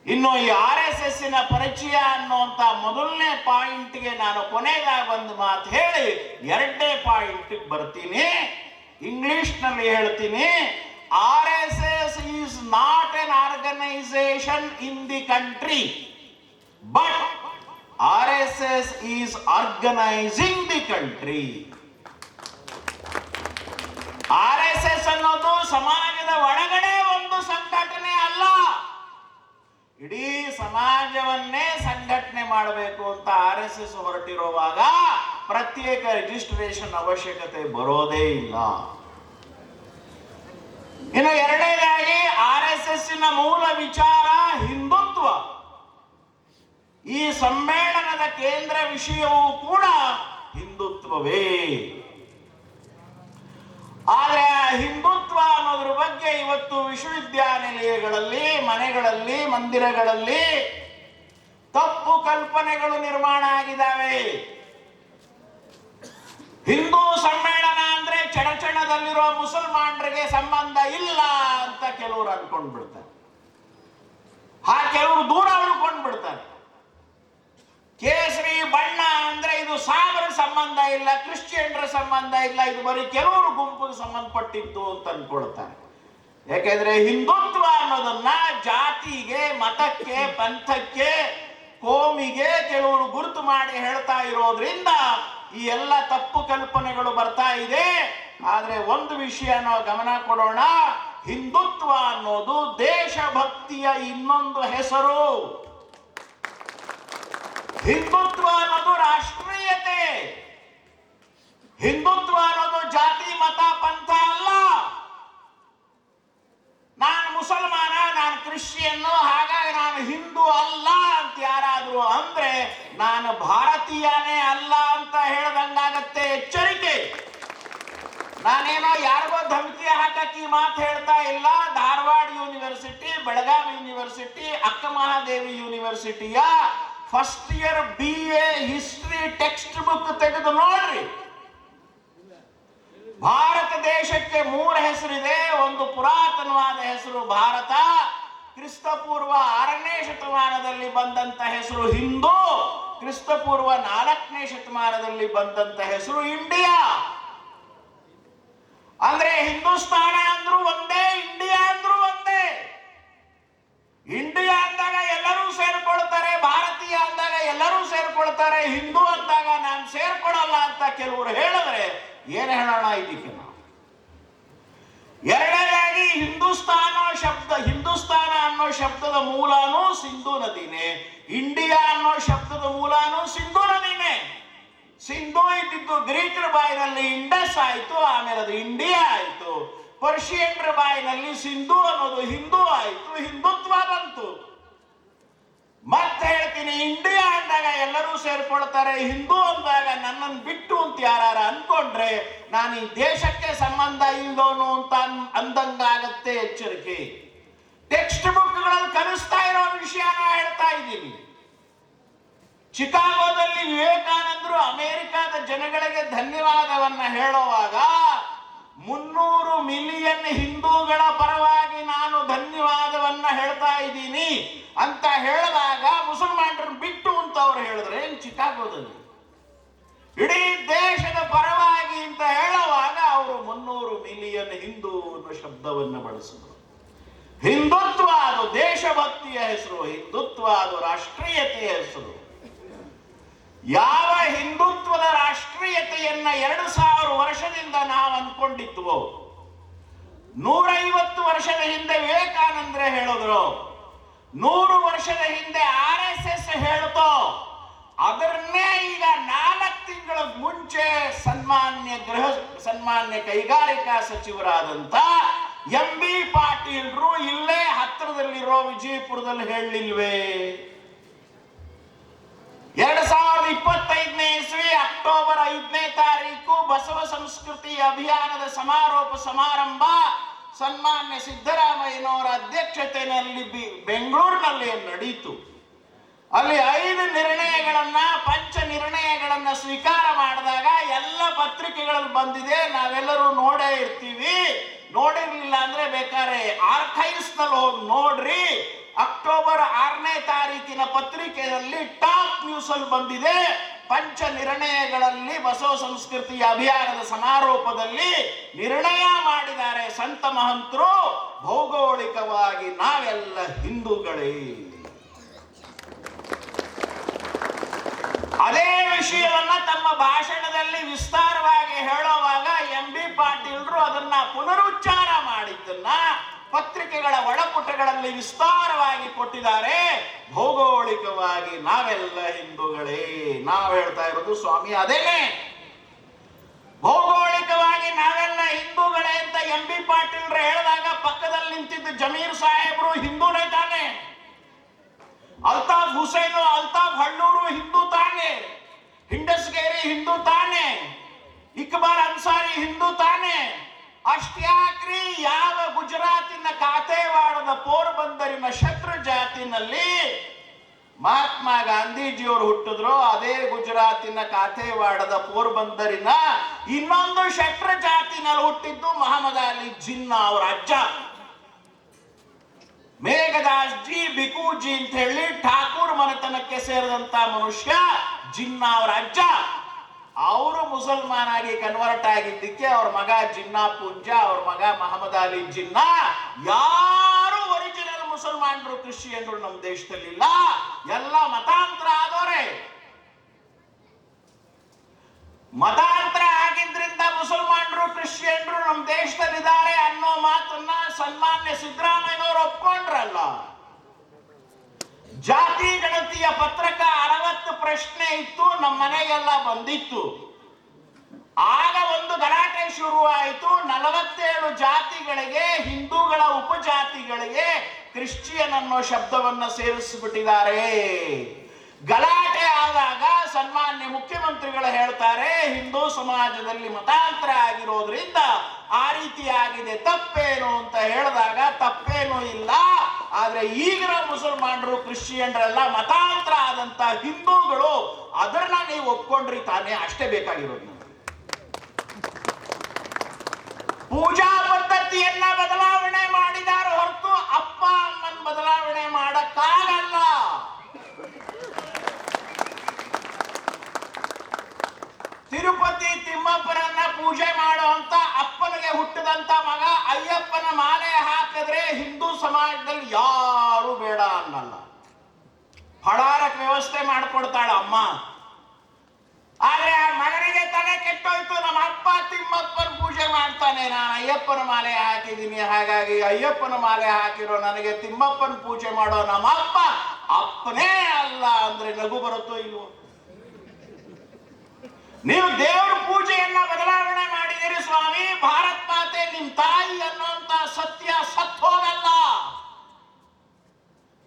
Speaker 1: ಇನ್ನು ಈ RSS ಪರಿಚಯ ಅನ್ನುವಂತ ಮೊದಲನೇ ಪಾಯಿಂಟ್ಗೆ ನಾನು ಕೊನೆಗಾಗಿ ಒಂದು ಮಾತು ಹೇಳಿ ಎರಡನೇ ಪಾಯಿಂಟ್ ಬರ್ತೀನಿ. ಇಂಗ್ಲಿಷ್ ನಲ್ಲಿ ಹೇಳ್ತೀನಿ. RSS is not an organization in the country, but RSS is organizing the country. RSS ಅನ್ನೋದು ಸಮಾಜದ ಒಳಗಡೆ ಒಂದು ಸಂಘಟನೆ ಅಲ್ಲ, ಇಡೀ ಸಮಾಜವನ್ನೇ ಸಂಘಟನೆ ಮಾಡಬೇಕು ಅಂತ RSS ಹೊರಟಿರುವಾಗ ಪ್ರತ್ಯೇಕ ರಿಜಿಸ್ಟ್ರೇಷನ್ ಅವಶ್ಯಕತೆ ಬರೋದೇ ಇಲ್ಲ. ಇನ್ನು ಎರಡನೇದಾಗಿ RSS ಮೂಲ ವಿಚಾರ ಹಿಂದುತ್ವ. ಈ ಸಮ್ಮೇಳನದ ಕೇಂದ್ರ ವಿಷಯವೂ ಕೂಡ ಹಿಂದುತ್ವವೇ. ಆದರೆ ಆ ಹಿಂದುತ್ವ ಅನ್ನೋದ್ರ ಬಗ್ಗೆ ಇವತ್ತು ವಿಶ್ವವಿದ್ಯಾನಿಲಯಗಳಲ್ಲಿ, ಮನೆಗಳಲ್ಲಿ, ಮಂದಿರಗಳಲ್ಲಿ ತಪ್ಪು ಕಲ್ಪನೆಗಳು ನಿರ್ಮಾಣ ಆಗಿದ್ದಾವೆ. ಹಿಂದೂ ಸಮ್ಮೇಳನ ಅಂದ್ರೆ ಚಡಚಣದಲ್ಲಿರುವ ಮುಸಲ್ಮಾನರಿಗೆ ಸಂಬಂಧ ಇಲ್ಲ ಅಂತ ಕೆಲವರು ಅನ್ಕೊಂಡ್ ಬಿಡ್ತಾರೆ. ಕೆಲವರು ದೂರ ಉಳ್ಕೊಂಡ್ ಬಿಡ್ತಾರೆ. ಕೇಸರಿ ಬಣ್ಣ ಅಂದ್ರೆ ಇದು ಸಾಗರ ಸಂಬಂಧ ಇಲ್ಲ, ಕ್ರಿಶ್ಚಿಯನ್ರ ಸಂಬಂಧ ಇಲ್ಲ, ಇದು ಬರೀ ಕೆಲವರು ಗುಂಪಿಗೆ ಸಂಬಂಧಪಟ್ಟಿದ್ದು ಅಂತ ಅನ್ಕೊಳ್ತಾರೆ. ಯಾಕೆಂದ್ರೆ ಹಿಂದುತ್ವ ಅನ್ನೋದನ್ನ ಜಾತಿಗೆ, ಮತಕ್ಕೆ, ಪಂಥಕ್ಕೆ, ಕೋಮಿಗೆ ಕೆಲವರು ಗುರುತು ಮಾಡಿ ಹೇಳ್ತಾ ಇರೋದ್ರಿಂದ ಈ ಎಲ್ಲ ತಪ್ಪು ಕಲ್ಪನೆಗಳು ಬರ್ತಾ ಇದೆ. ಆದ್ರೆ ಒಂದು ವಿಷಯ ನಾವು ಗಮನ ಕೊಡೋಣ. ಹಿಂದುತ್ವ ಅನ್ನೋದು ದೇಶಭಕ್ತಿಯ ಇನ್ನೊಂದು ಹೆಸರು. ಹಿಂದುತ್ವ ಅನ್ನೋದು ರಾಷ್ಟ್ರೀಯತೆ. ಹಿಂದುತ್ವ ಅನ್ನೋದು ಜಾತಿ ಮತ ಪಂಥ ಅಲ್ಲ. ನಾನು ಮುಸಲ್ಮಾನ, ನಾನು ಕ್ರಿಶ್ಚಿಯನ್ನು, ಹಾಗಾಗಿ ನಾನು ಹಿಂದೂ ಅಲ್ಲ ಅಂತ ಯಾರಾದ್ರೂ ಅಂದ್ರೆ ನಾನು ಭಾರತೀಯನೇ ಅಲ್ಲ ಅಂತ ಹೇಳ್ದಂಗಾಗತ್ತೆ. ಎಚ್ಚರಿಕೆ. ನಾನೇನೋ ಯಾರಿಗೋ ಧಮಕಿ ಹಾಕಕ್ಕೆ ಈ ಮಾತು ಹೇಳ್ತಾ ಇಲ್ಲ. ಧಾರವಾಡ ಯೂನಿವರ್ಸಿಟಿ, ಬೆಳಗಾವಿ ಯೂನಿವರ್ಸಿಟಿ, ಅಕ್ಕ ಮಹಾದೇವಿ ಯೂನಿವರ್ಸಿಟಿಯ first year BA history text book ತೆಗೆದು ನೋಡ್ರಿ. ಭಾರತ ದೇಶಕ್ಕೆ 3 ಹೆಸರಿದೆ. ಒಂದು ಪುರಾತನವಾದ ಹೆಸರು ಭಾರತ, ಕ್ರಿಸ್ತಪೂರ್ವ 6ನೇ ಶತಮಾನದಲ್ಲಿ ಬಂದಂತ ಹೆಸರು ಹಿಂದೂ, ಕ್ರಿಸ್ತಪೂರ್ವ 4ನೇ ಶತಮಾನದಲ್ಲಿ ಬಂದಂತ ಹೆಸರು ಇಂಡಿಯಾ. ಅಂದ್ರೆ ಹಿಂದೂಸ್ತಾನ ಅಂದ್ರೂ ಒಂದೇ, ಇಂಡಿಯಾ ಅಂದ್ರೂ ಒಂದೇ. ಇಂಡಿಯಾ ಅಂದಾಗ ಎಲ್ಲರೂ ಸೇರ್ಕೊಳ್ತಾರೆ, ಭಾರತೀಯ ಅಂದಾಗ ಎಲ್ಲರೂ ಸೇರ್ಕೊಳ್ತಾರೆ, ಹಿಂದೂ ಅಂದಾಗ ನಾನು ಸೇರ್ಕೊಳಲ್ಲ ಅಂತ ಕೆಲವರು ಹೇಳಿದ್ರೆ ಏನು ಹೇಳೋಣ ಇದಕ್ಕೆ ನಾವು? ಎರಡನೇದಾಗಿ ಹಿಂದೂಸ್ತಾನ ಅನ್ನೋ ಶಬ್ದದ ಮೂಲನೂ ಸಿಂಧೂ ನದಿನೇ, ಇಂಡಿಯಾ ಅನ್ನೋ ಶಬ್ದದ ಮೂಲನೂ ಸಿಂಧೂ ನದಿನೇ. ಸಿಂಧೂ ಇದ್ದಿದ್ದು ಗ್ರೀಕರ ಬಾಯಿನಲ್ಲಿ ಇಂಡಸ್ ಆಯ್ತು, ಆಮೇಲೆ ಅದು ಇಂಡಿಯಾ ಆಯ್ತು. ಪರ್ಷಿಯನ್ರ ಬಾಯಿನಲ್ಲಿ ಸಿಂಧೂ ಅನ್ನೋದು ಹಿಂದೂ ಆಯ್ತು, ಹಿಂದುತ್ವ ಬಂತು. ಮತ್ತೆ ಹೇಳ್ತೀನಿ, ಇಂಡಿಯಾ ಅಂದಾಗ ಎಲ್ಲರೂ ಸೇರ್ಕೊಳ್ತಾರೆ, ಹಿಂದೂ ಅಂದಾಗ ನನ್ನನ್ನು ಬಿಟ್ಟು ಅಂತ ಯಾರು ಅನ್ಕೊಂಡ್ರೆ ನಾನು ಈ ದೇಶಕ್ಕೆ ಸಂಬಂಧ ಇಲ್ಲದವನು ಅಂತ ಅಂದಂಗಾಗತ್ತೆ. ಎಚ್ಚರಿಕೆ. ಟೆಕ್ಸ್ಟ್ ಬುಕ್ಗಳಲ್ಲಿ ಕಲಿಸ್ತಾ ಇರೋ ವಿಷಯನ ಹೇಳ್ತಾ ಇದ್ದೀನಿ. ಚಿಕಾಗೋದಲ್ಲಿ ವಿವೇಕಾನಂದರು ಅಮೆರಿಕದ ಜನಗಳಿಗೆ ಧನ್ಯವಾದವನ್ನ ಹೇಳುವಾಗ 300 ಮಿಲಿಯನ್ ಹಿಂದೂಗಳ ಪರವಾಗಿ ನಾನು ಧನ್ಯವಾದವನ್ನ ಹೇಳ್ತಾ ಇದ್ದೀನಿ ಅಂತ ಹೇಳಿದಾಗ ಮುಸಲ್ಮಾನರನ್ನು ಬಿಟ್ಟು ಅಂತ ಅವ್ರು ಹೇಳಿದ್ರೆ ಚಿಕಾಗೋದಲ್ಲಿ ಇಡೀ ದೇಶದ ಪರವಾಗಿ ಅಂತ ಹೇಳುವಾಗ ಅವರು 300 ಮಿಲಿಯನ್ ಹಿಂದೂ ಅನ್ನೋ ಶಬ್ದವನ್ನು ಬಳಸಿದ್ರು. ಹಿಂದುತ್ವ ಅದು ದೇಶಭಕ್ತಿಯ ಹೆಸರು, ಹಿಂದುತ್ವ ಅದು ರಾಷ್ಟ್ರೀಯತೆಯ ಹೆಸರು. ಯಾವ ಹಿಂದುತ್ವದ ರಾಷ್ಟ್ರೀಯತೆಯನ್ನ 2000 ವರ್ಷದಿಂದ ನಾವು ಅಂದ್ಕೊಂಡಿದ್ವೋ, 150 ವರ್ಷದ ಹಿಂದೆ ವಿವೇಕಾನಂದರೇ ಹೇಳಿದ್ರು, 100 ವರ್ಷದ ಹಿಂದೆ RSS ಹೇಳ್ತೋ, ಅದನ್ನೇ ಈಗ 4 ತಿಂಗಳ ಮುಂಚೆ ಸನ್ಮಾನ್ಯ ಕೈಗಾರಿಕಾ ಸಚಿವರಾದಂತ MB ಪಾಟೀಲ್ರು ಇಲ್ಲೇ ಹತ್ತಿರದಲ್ಲಿರೋ ವಿಜಯಪುರದಲ್ಲಿ ಹೇಳಲಿಲ್ವೇ? 2025ನೇ ಇಸ್ವಿ ಅಕ್ಟೋಬರ್ 5ನೇ ತಾರೀಕು ಬಸವ ಸಂಸ್ಕೃತಿ ಅಭಿಯಾನದ ಸಮಾರೋಪ ಸಮಾರಂಭ ಸನ್ಮಾನ್ಯ ಸಿದ್ದರಾಮಯ್ಯನವರ ಅಧ್ಯಕ್ಷತೆಯಲ್ಲಿ ಬೆಂಗಳೂರಿನಲ್ಲಿ ನಡೆಯಿತು. ಅಲ್ಲಿ 5 ನಿರ್ಣಯಗಳನ್ನ, ಪಂಚ ನಿರ್ಣಯಗಳನ್ನ ಸ್ವೀಕಾರ ಮಾಡಿದಾಗ ಎಲ್ಲ ಪತ್ರಿಕೆಗಳಲ್ಲಿ ಬಂದಿದೆ, ನಾವೆಲ್ಲರೂ ನೋಡೇ ಇರ್ತೀವಿ. ನೋಡಿರ್ಲಿಲ್ಲ ಅಂದ್ರೆ ಬೇಕಾದ್ರೆ ಆರ್ಕೈವ್ಸ್ ನಲ್ಲಿ ಹೋಗಿ ನೋಡ್ರಿ. ಅಕ್ಟೋಬರ್ 6ನೇ ತಾರೀಕಿನ ಪತ್ರಿಕೆಯಲ್ಲಿ ಟಾಪ್ ನ್ಯೂಸ್ ಅಲ್ಲಿ ಬಂದಿದೆ. ಪಂಚ ನಿರ್ಣಯಗಳಲ್ಲಿ ಬಸವ ಸಂಸ್ಕೃತಿ ಅಭಿಯಾನದ ಸಮಾರೋಪದಲ್ಲಿ ನಿರ್ಣಯ ಮಾಡಿದ್ದಾರೆ ಸಂತ ಮಹಂತರು, ಭೌಗೋಳಿಕವಾಗಿ ನಾವೆಲ್ಲ ಹಿಂದೂಗಳೇ. ಅದೇ ವಿಷಯವನ್ನ ತಮ್ಮ ಭಾಷಣದಲ್ಲಿ ವಿಸ್ತಾರವಾಗಿ ಹೇಳುವಾಗ MB ಪಾಟೀಲ್ರು ಅದನ್ನ ಪುನರುಚ್ಚಾರ ಮಾಡಿದ್ದನ್ನ ಪತ್ರಿಕೆಗಳ ಒಳಪುಟಗಳಲ್ಲಿ ವಿಸ್ತಾರವಾಗಿ ಕೊಟ್ಟಿದ್ದಾರೆ. ಭೌಗೋಳಿಕವಾಗಿ ನಾವೆಲ್ಲ ಹಿಂದೂಗಳೇ. ನಾವು ಹೇಳ್ತಾ ಇರೋದು ಸ್ವಾಮಿ ಅದೇನೆ, ಭೌಗೋಳಿಕವಾಗಿ ನಾವೆಲ್ಲ ಹಿಂದೂಗಳೇ ಅಂತ MB ಪಾಟೀಲ್ರು ಹೇಳಿದಾಗ ಪಕ್ಕದಲ್ಲಿ ನಿಂತಿದ್ದ ಜಮೀರ್ ಸಾಹೇಬ್ರು ಹಿಂದೂನೇ ತಾನೆ, ಅಲ್ತಾಫ್ ಹುಸೇನು, ಅಲ್ತಾಫ್ ಹಳ್ಳೂರು ಹಿಂದೂ ತಾನೆ, ಹಿಂಡಸ್ಗೇರಿ ಹಿಂದೂ ತಾನೆ, ಇಕ್ಬಾಲ್ ಅನ್ಸಾರಿ ಹಿಂದೂ ತಾನೆ. ಅಷ್ಟ್ಯಾಕ್ರಿ ಯಾವ ಗುಜರಾತಿನ ಕಾತೇವಾಡದ ಪೋರ್ಬಂದರಿನ ಶತ್ರು ಜಾತಿನಲ್ಲಿ ಮಹಾತ್ಮ ಗಾಂಧೀಜಿಯವರು ಹುಟ್ಟಿದ್ರು, ಅದೇ ಗುಜರಾತಿನ ಕಾತೇವಾಡದ ಪೋರ್ಬಂದರಿನ ಇನ್ನೊಂದು ಶತ್ರು ಜಾತಿನಲ್ಲಿ ಹುಟ್ಟಿದ್ದು ಮಹಮ್ಮದ್ ಅಲಿ ಜಿನ್ನಾ ಅವರ ಅಜ್ಜ ಮೇಘದಾಸ್ ಜಿ ಬಿಕೂಜಿ ಅಂತ ಹೇಳಿ ಠಾಕೂರ್ ಮನೆತನಕ್ಕೆ ಸೇರಿದಂತ ಮನುಷ್ಯ ಜಿನ್ನಾ ಅವರ ಅಜ್ಜ. ಅವರು ಮುಸಲ್ಮಾನಾಗಿ ಕನ್ವರ್ಟ್ ಆಗಿದ್ದಕ್ಕೆ ಅವ್ರ ಮಗ ಜಿನ್ನಾ ಪುಂಜ, ಅವ್ರ ಮಗ ಮಹಮ್ಮದ್ ಅಲಿ ಜಿನ್ನಾ. ಯಾರು ಒರಿಜಿನಲ್ ಮುಸಲ್ಮಾನರು ಕ್ರಿಶ್ಚಿಯನ್ರು ನಮ್ಮ ದೇಶದಲ್ಲಿಲ್ಲ, ಎಲ್ಲ ಮತಾಂತರ ಆದವರೇ. ಮತಾಂತರ ಆಗಿದ್ರಿಂದ ಮುಸಲ್ಮಾನರು ಕ್ರಿಶ್ಚಿಯನ್ರು ನಮ್ಮ ದೇಶದಲ್ಲಿದ್ದಾರೆ ಅನ್ನೋ ಮಾತನ್ನ ಸನ್ಮಾನ್ಯ ಸಿದ್ದರಾಮಯ್ಯನವರು ಒಪ್ಕೊಂಡ್ರಲ್ಲ. ಜಾತಿ ಗಣತಿಯ ಪತ್ರಕ 60 ಪ್ರಶ್ನೆ ಇತ್ತು, ನಮ್ಮ ಮನೆಗೆಲ್ಲ ಬಂದಿತ್ತು. ಆಗ ಒಂದು ಗಲಾಟೆ ಶುರುವಾಯಿತು. 47 ಜಾತಿಗಳಿಗೆ, ಹಿಂದೂಗಳ ಉಪಜಾತಿಗಳಿಗೆ ಕ್ರಿಶ್ಚಿಯನ್ ಅನ್ನೋ ಶಬ್ದವನ್ನ ಸೇರಿಸಿಬಿಟ್ಟಿದ್ದಾರೆ. ಗಲಾಟೆ ಆದಾಗ ಸನ್ಮಾನ್ಯ ಮುಖ್ಯಮಂತ್ರಿಗಳು ಹೇಳ್ತಾರೆ, ಹಿಂದೂ ಸಮಾಜದಲ್ಲಿ ಮತಾಂತರ ಆಗಿರೋದ್ರಿಂದ ಆ ರೀತಿಯಾಗಿದೆ, ತಪ್ಪೇನು ಅಂತ ಹೇಳಿದಾಗ ತಪ್ಪೇನು ಇಲ್ಲ, ಆದ್ರೆ ಈಗಿನ ಮುಸಲ್ಮಾನರು ಕ್ರಿಶ್ಚಿಯನ್ರೆಲ್ಲ ಮತಾಂತರ ಆದಂತ ಹಿಂದೂಗಳು, ಅದನ್ನ ನೀವು ಒಪ್ಕೊಂಡ್ರಿ ತಾನೇ, ಅಷ್ಟೇ ಬೇಕಾಗಿರೋದು. ಪೂಜಾ ಪದ್ಧತಿಯನ್ನ ಬದಲಾವಣೆ ಮಾಡಿದಾರ ಹೊರತು ಅಪ್ಪ ಅಮ್ಮನ ಬದಲಾವಣೆ ಮಾಡಕ್ಕಾಗಲ್ಲ. ತಿರುಪತಿ ತಿಮ್ಮಪ್ಪನನ್ನ ಪೂಜೆ ಮಾಡುವಂತ ಅಪ್ಪನಿಗೆ ಹುಟ್ಟಿದಂತ ಮಗ ಅಯ್ಯಪ್ಪನ ಮಾಲೆ ಹಾಕಿದ್ರೆ ಹಿಂದೂ ಸಮಾಜದಲ್ಲಿ ಯಾರು ಬೇಡ ಅನ್ನಲ್ಲ, ಫಳಾರಕ್ಕೆ ವ್ಯವಸ್ಥೆ ಮಾಡಿಕೊಡ್ತಾಳ ಅಮ್ಮ. ಆದ್ರೆ ಆ ಮಗನಿಗೆ ತಲೆ ಕೆಟ್ಟೋಯ್ತು, ನಮ್ಮ ಅಪ್ಪ ತಿಮ್ಮಪ್ಪನ ಪೂಜೆ ಮಾಡ್ತಾನೆ, ನಾನು ಅಯ್ಯಪ್ಪನ ಮಾಲೆ ಹಾಕಿದ್ದೀನಿ, ಹಾಗಾಗಿ ಅಯ್ಯಪ್ಪನ ಮಾಲೆ ಹಾಕಿರೋ ನನಗೆ ತಿಮ್ಮಪ್ಪನ ಪೂಜೆ ಮಾಡೋ ನಮ್ಮ ಅಪ್ಪ ಅಪ್ಪನೇ ಅಲ್ಲ ಅಂದ್ರೆ ನಗು ಬರುತ್ತೋ ಇಲ್ವೋ? ನೀವು ದೇವರ ಪೂಜೆಯನ್ನ ಬದಲಾವಣೆ ಮಾಡಿದಿರಿ ಸ್ವಾಮಿ, ಭಾರತ್ ಮಾತೆ ನಿಮ್ ತಾಯಿ ಅನ್ನುವಂತ ಸತ್ಯ ಸತ್ತೋಗಲ್ಲ.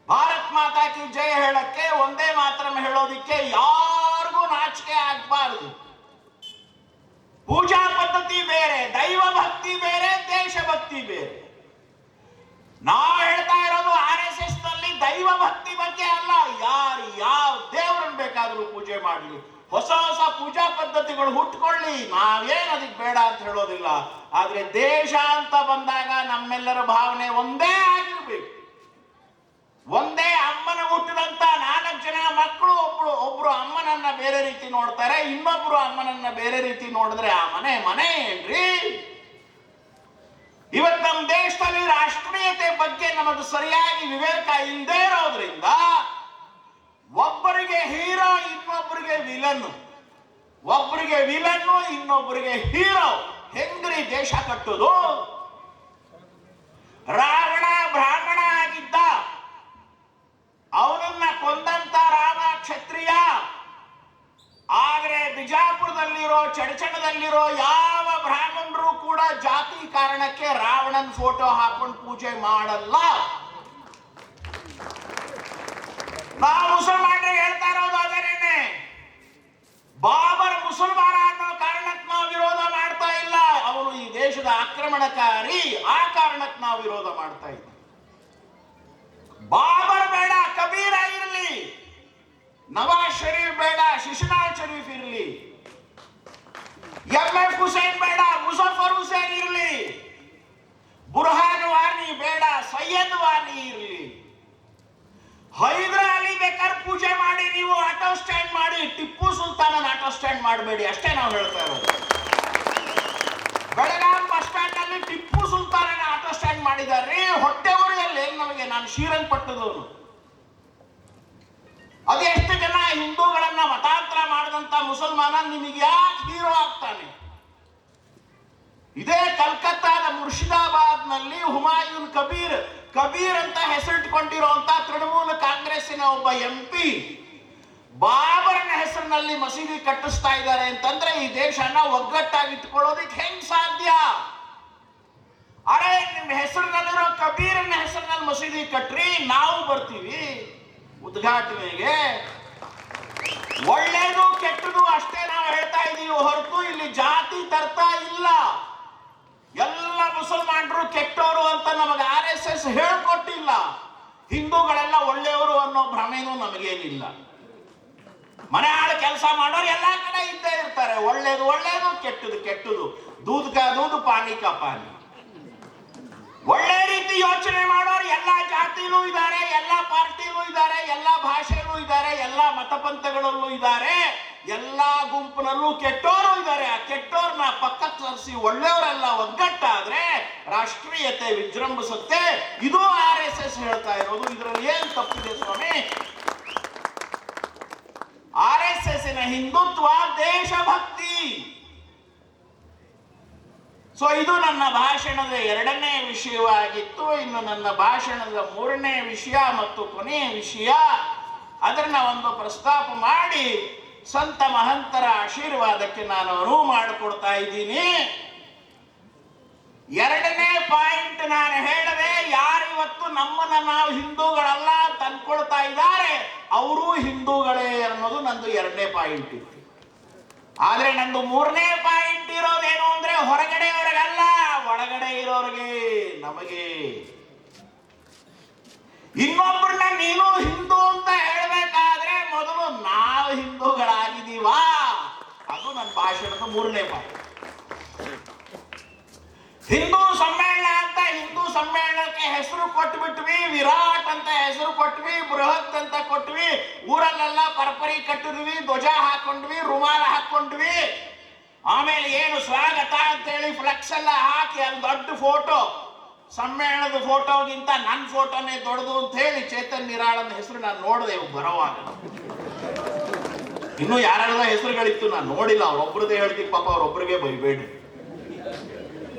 Speaker 1: ಭಾರತ್ ಮಾತಾ ಕಿ ಜಯ ಹೇಳಕ್ಕೆ, ಒಂದೇ ಮಾತ್ರ ಹೇಳೋದಿಕ್ಕೆ ಯಾರಿಗೂ ನಾಚಿಕೆ ಆಗ್ಬಾರ್ದು. ಪೂಜಾ ಪದ್ಧತಿ ಬೇರೆ, ದೈವ ಭಕ್ತಿ ಬೇರೆ, ದೇಶಭಕ್ತಿ ಬೇರೆ. ನಾವು ಹೇಳ್ತಾ ಇರೋದು RSS ನಲ್ಲಿ ದೈವ ಭಕ್ತಿ ಬಗ್ಗೆ ಅಲ್ಲ, ಯಾರು ಯಾವ ದೇವರನ್ನು ಬೇಕಾದರೂ ಪೂಜೆ ಮಾಡಲಿ, ಹೊಸ ಹೊಸ ಪೂಜಾ ಪದ್ಧತಿಗಳು ಹುಟ್ಕೊಳ್ಳಿ, ನಾವೇನು ಅದಕ್ಕೆ ಬೇಡ ಅಂತ ಹೇಳೋದಿಲ್ಲ. ಆದ್ರೆ ದೇಶ ಅಂತ ಬಂದಾಗ ನಮ್ಮೆಲ್ಲರ ಭಾವನೆ ಒಂದೇ ಆಗಿರ್ಬೇಕು. ಒಂದೇ ಅಮ್ಮನ ಹುಟ್ಟಿದಂತ 4 ಜನ ಮಕ್ಕಳು ಒಬ್ರು ಅಮ್ಮನನ್ನ ಬೇರೆ ರೀತಿ ನೋಡ್ತಾರೆ, ಇನ್ನೊಬ್ರು ಅಮ್ಮನನ್ನ ಬೇರೆ ರೀತಿ ನೋಡಿದ್ರೆ ಆ ಮನೆ ಏನ್ರಿ? ಇವತ್ತು ನಮ್ಮ ದೇಶದಲ್ಲಿ ರಾಷ್ಟ್ರೀಯತೆ ಬಗ್ಗೆ ನಮಗೆ ಸರಿಯಾಗಿ ವಿವೇಕ ಇಲ್ಲದೆ ಇರೋದ್ರಿಂದ ಒಬ್ಬರಿಗೆ ಹೀರೋ ಇನ್ನೊಬ್ಬರಿಗೆ ವಿಲನ್, ಒಬ್ಬರಿಗೆ ವಿಲನ್ನು ಇನ್ನೊಬ್ಬರಿಗೆ ಹೀರೋ. ಹೆಂಗ್ರಿ ದೇಶ ಕಟ್ಟೋದು? ರಾವಣ ಬ್ರಾಹ್ಮಣ ಆಗಿದ್ದ, ಅವನನ್ನ ಕೊಂದಂತ ರಾಮ ಕ್ಷತ್ರಿಯ. ಆದ್ರೆ ಬಿಜಾಪುರದಲ್ಲಿರೋ ಚಡಚಣದಲ್ಲಿರೋ ಯಾವ ಬ್ರಾಹ್ಮಣರು ಕೂಡ ಜಾತಿ ಕಾರಣಕ್ಕೆ ರಾವಣನ್ ಫೋಟೋ ಹಾಕೊಂಡು ಪೂಜೆ ಮಾಡಲ್ಲ. ನಾವು ಮುಸಲ್ಮಾನರಿಗೆ ಹೇಳ್ತಾ ಇರೋದು ಅದೇನೆ. ಬಾಬರ್ ಮುಸಲ್ಮಾನ ಅನ್ನೋ ಕಾರಣಕ್ಕೆ ನಾವು ವಿರೋಧ ಮಾಡ್ತಾ ಇಲ್ಲ, ಅವನು ಈ ದೇಶದ ಆಕ್ರಮಣಕಾರಿ, ಆ ಕಾರಣಕ್ಕೆ ನಾವು ವಿರೋಧ ಮಾಡ್ತಾ ಇದ್ದೀವಿ. ಬಾಬರ್ ಬೇಡ, ಕಬೀರ ಇರಲಿ. ನವಾಜ್ ಶರೀಫ್ ಬೇಡ, ಶಿಶುನಾಳ್ ಶರೀಫ್ ಇರಲಿ. MF ಹುಸೇನ್ ಬೇಡ, ಮುಜಫರ್ ಹುಸೇನ್ ಇರಲಿ. ಬುರ್ಹಾನ್ ವಾನಿ ಬೇಡ, ಸೈಯದ್ ವಾನಿ ಇರಲಿ. ಹೈದರ್ ಅಲಿ ಬೇಕಾದ್ರೆ ಪೂಜೆ ಮಾಡಿ, ನೀವು ಆಟೋ ಸ್ಟ್ಯಾಂಡ್ ಮಾಡಿ, ಟಿಪ್ಪು ಸುಲ್ತಾನನ್ ಆಟೋ ಸ್ಟ್ಯಾಂಡ್ ಮಾಡಬೇಡಿ, ಅಷ್ಟೇ ನಾವು ಹೇಳ್ತಾ ಇರೋದು. ಬೆಳಗಾಂ ಬಸ್ ಸ್ಟ್ಯಾಂಡ್ ನಲ್ಲಿ ಟಿಪ್ಪು ಸುಲ್ತಾನನ ಆಟೋ ಸ್ಟ್ಯಾಂಡ್ ಮಾಡಿದಾರೆ. ಹೊಟ್ಟೆ ಊರಿಯಲ್ಲಿ ನಮಗೆ, ನಾನು ಶ್ರೀರಂಗಪಟ್ಟಣದವನು. ಅದೆಷ್ಟು ಜನ ಹಿಂದೂಗಳನ್ನ ಮತಾಂತರ ಮಾಡಿದಂತ ಮುಸಲ್ಮಾನ ನಿಮಗೆ ಯಾಕೆ ಹೀರೋ ಆಗ್ತಾನೆ? ಇದೇ ಕಲ್ಕತ್ತಾದ ಮುರ್ಷಿದಾಬಾದ್ ನಲ್ಲಿ ಹುಮಾಯೂನ್ ಕಬೀರ್ ಅಂತ ಹೆಸರಿಟ್ಕೊಂಡಿರುವಂತ ತೃಣಮೂಲ ಕಾಂಗ್ರೆಸ್ಸಿನ ಒಬ್ಬ MP ಬಾಬರನ ಹೆಸರಿನಲ್ಲಿ ಮಸೀದಿ ಕಟ್ಟಿಸ್ತಾ ಇದ್ದಾರೆ ಅಂತಂದ್ರೆ ಈ ದೇಶನ ಒಗ್ಗಟ್ಟಾಗಿ ಇಟ್ಕೊಳ್ಳೋದಿಕ್ ಹೆಂಗ್ ಸಾಧ್ಯ? ಅರೆ, ನಿಮ್ ಹೆಸರಿನಲ್ಲಿರೋ ಕಬೀರನ ಹೆಸರಿನಲ್ಲಿ ಮಸೀದಿ ಕಟ್ರಿ, ನಾವು ಬರ್ತೀವಿ ಉದ್ಘಾಟನೆಗೆ. ಒಳ್ಳೇದು ಕೆಟ್ಟದು ಅಷ್ಟೇ ನಾವು ಹೇಳ್ತಾ ಇದೀವಿ ಹೊರತು ಇಲ್ಲಿ ಜಾತಿ ತರ್ತಾ ಇಲ್ಲ. ಎಲ್ಲ ಮುಸಲ್ಮಾನರು ಕೆಟ್ಟವರು ಅಂತ ನಮಗೆ RSS ಹೇಳ್ಕೊಟ್ಟಿಲ್ಲ. ಹಿಂದೂಗಳೆಲ್ಲ ಒಳ್ಳೆಯವರು ಅನ್ನೋ ಭ್ರಮೆನೂ ನಮಗೇನಿಲ್ಲ. ಮನೆ ಹಾಳು ಕೆಲಸ ಮಾಡೋರು ಎಲ್ಲಾ ಕಡೆ ಇದ್ದೇ ಇರ್ತಾರೆ. ಒಳ್ಳೇದು ಒಳ್ಳೇದು, ಕೆಟ್ಟದು ಕೆಟ್ಟದು, ದೂದ್ ಕಾ ದೂದ್, ಪಾನಿ ಕಾ ಪಾನಿ. ಒಳ್ಳೆ ರೀತಿ ಯೋಚನೆ ಮಾಡೋರು ಎಲ್ಲಾ ಜಾತಿಲೂ ಇದ್ದಾರೆ, ಎಲ್ಲಾ ಪಾರ್ಟಿಲೂ ಇದ್ದಾರೆ, ಎಲ್ಲಾ ಭಾಷೆಲೂ ಇದ್ದಾರೆ, ಎಲ್ಲಾ ಮತಪಂಥಗಳಲ್ಲೂ ಇದ್ದಾರೆ, ಎಲ್ಲಾ ಗುಂಪಿನಲ್ಲೂ ಕೆಟ್ಟೋರು ಇದ್ದಾರೆ. ಆ ಕೆಟ್ಟೋರ್ನ ಪಕ್ಕಕ್ಕೆ ಸರಿಸಿ ಒಳ್ಳೆಯವರೆಲ್ಲ ಒಗ್ಗಟ್ಟಾದ್ರೆ ರಾಷ್ಟ್ರೀಯತೆ ವಿಜೃಂಭಿಸುತ್ತೆ. ಇದು RSS ಹೇಳ್ತಾ ಇರೋದು. ಇದರಲ್ಲಿ ಏನ್ ತಪ್ಪಿದೆ ಸ್ವಾಮಿ? RSSನ ಹಿಂದುತ್ವ ದೇಶಭಕ್ತಿ. ಸೊ ಇದು ನನ್ನ ಭಾಷಣದ 2ನೇ ವಿಷಯವಾಗಿತ್ತು. ಇನ್ನು ನನ್ನ ಭಾಷಣದ 3ನೇ ವಿಷಯ ಮತ್ತು ಕೊನೆಯ ವಿಷಯ, ಅದನ್ನ ಒಂದು ಪ್ರಸ್ತಾಪ ಮಾಡಿ ಸಂತ ಮಹಂತರ ಆಶೀರ್ವಾದಕ್ಕೆ ನಾನು ಅನುವು ಮಾಡಿಕೊಡ್ತಾ ಇದ್ದೀನಿ. 2ನೇ ಪಾಯಿಂಟ್ ನಾನು ಹೇಳಿದೆ, ಯಾರಿವತ್ತು ನಮ್ಮನ್ನ ನಾವು ಹಿಂದೂಗಳಲ್ಲ ಅಂತ ಅನ್ಕೊಳ್ತಾ ಇದ್ದಾರೆ ಅವರು ಹಿಂದೂಗಳೇ ಅನ್ನೋದು ನಂದು 2ನೇ ಪಾಯಿಂಟ್ ಇತ್ತು. ಆದ್ರೆ ನಂದು 3ನೇ ಪಾಯಿಂಟ್ ಇರೋದೇನು ಅಂದ್ರೆ, ಹೊರಗಡೆಯವರಿಗಲ್ಲ, ಒಳಗಡೆ ಇರೋರಿಗೆ, ನಮಗೆ. ಇನ್ನೊಬ್ಬರನ್ನ ನೀನು ಹಿಂದೂ ಅಂತ ಹೇಳಬೇಕಾದ್ರೆ ಮೊದಲು ನಾವು ಹಿಂದೂಗಳಾಗಿದ್ದೀವಾ? ಅದು ನನ್ನ ಭಾಷಣದ 3ನೇ ಪಾಯಿಂಟ್. ಹಿಂದೂ ಸಮ್ಮೇಳನ ಅಂತ ಹಿಂದೂ ಸಮ್ಮೇಳನಕ್ಕೆ ಹೆಸರು ಕೊಟ್ಬಿಟ್ವಿ, ವಿರಾಟ್ ಅಂತ ಹೆಸರು ಕೊಟ್ವಿ, ಬೃಹತ್ ಅಂತ ಕೊಟ್ವಿ, ಊರಲ್ಲೆಲ್ಲ ಪರಪರಿ ಕಟ್ಟಿದ್ವಿ, ಧ್ವಜ ಹಾಕೊಂಡ್ವಿ, ರುಮಾಲ ಹಾಕೊಂಡ್ವಿ. ಆಮೇಲೆ ಏನು ಸ್ವಾಗತ ಅಂತೇಳಿ ಫ್ಲೆಕ್ಸ್ ಎಲ್ಲ ಹಾಕಿ ಅಲ್ಲಿ ದೊಡ್ಡ ಫೋಟೋ, ಸಮ್ಮೇಳನದ ಫೋಟೋಗಿಂತ ನನ್ನ ಫೋಟೋನೇ ದೊಡ್ಡದು ಅಂತ ಹೇಳಿ ಚೇತನ್ ನಿರಾಳನ ಹೆಸರು ನಾನು ನೋಡಿದೆ ಬರುವಾಗ. ಇನ್ನು ಯಾರೆಲ್ಲ ಹೆಸರುಗಳಿತ್ತು ನಾನು ನೋಡಿಲ್ಲ, ಅವ್ರೊಬ್ರದೇ ಹೇಳ್ತೀವಿ, ಪಾಪ ಅವ್ರೊಬ್ರಿಗೆ ಬೈಬೇಡಿ.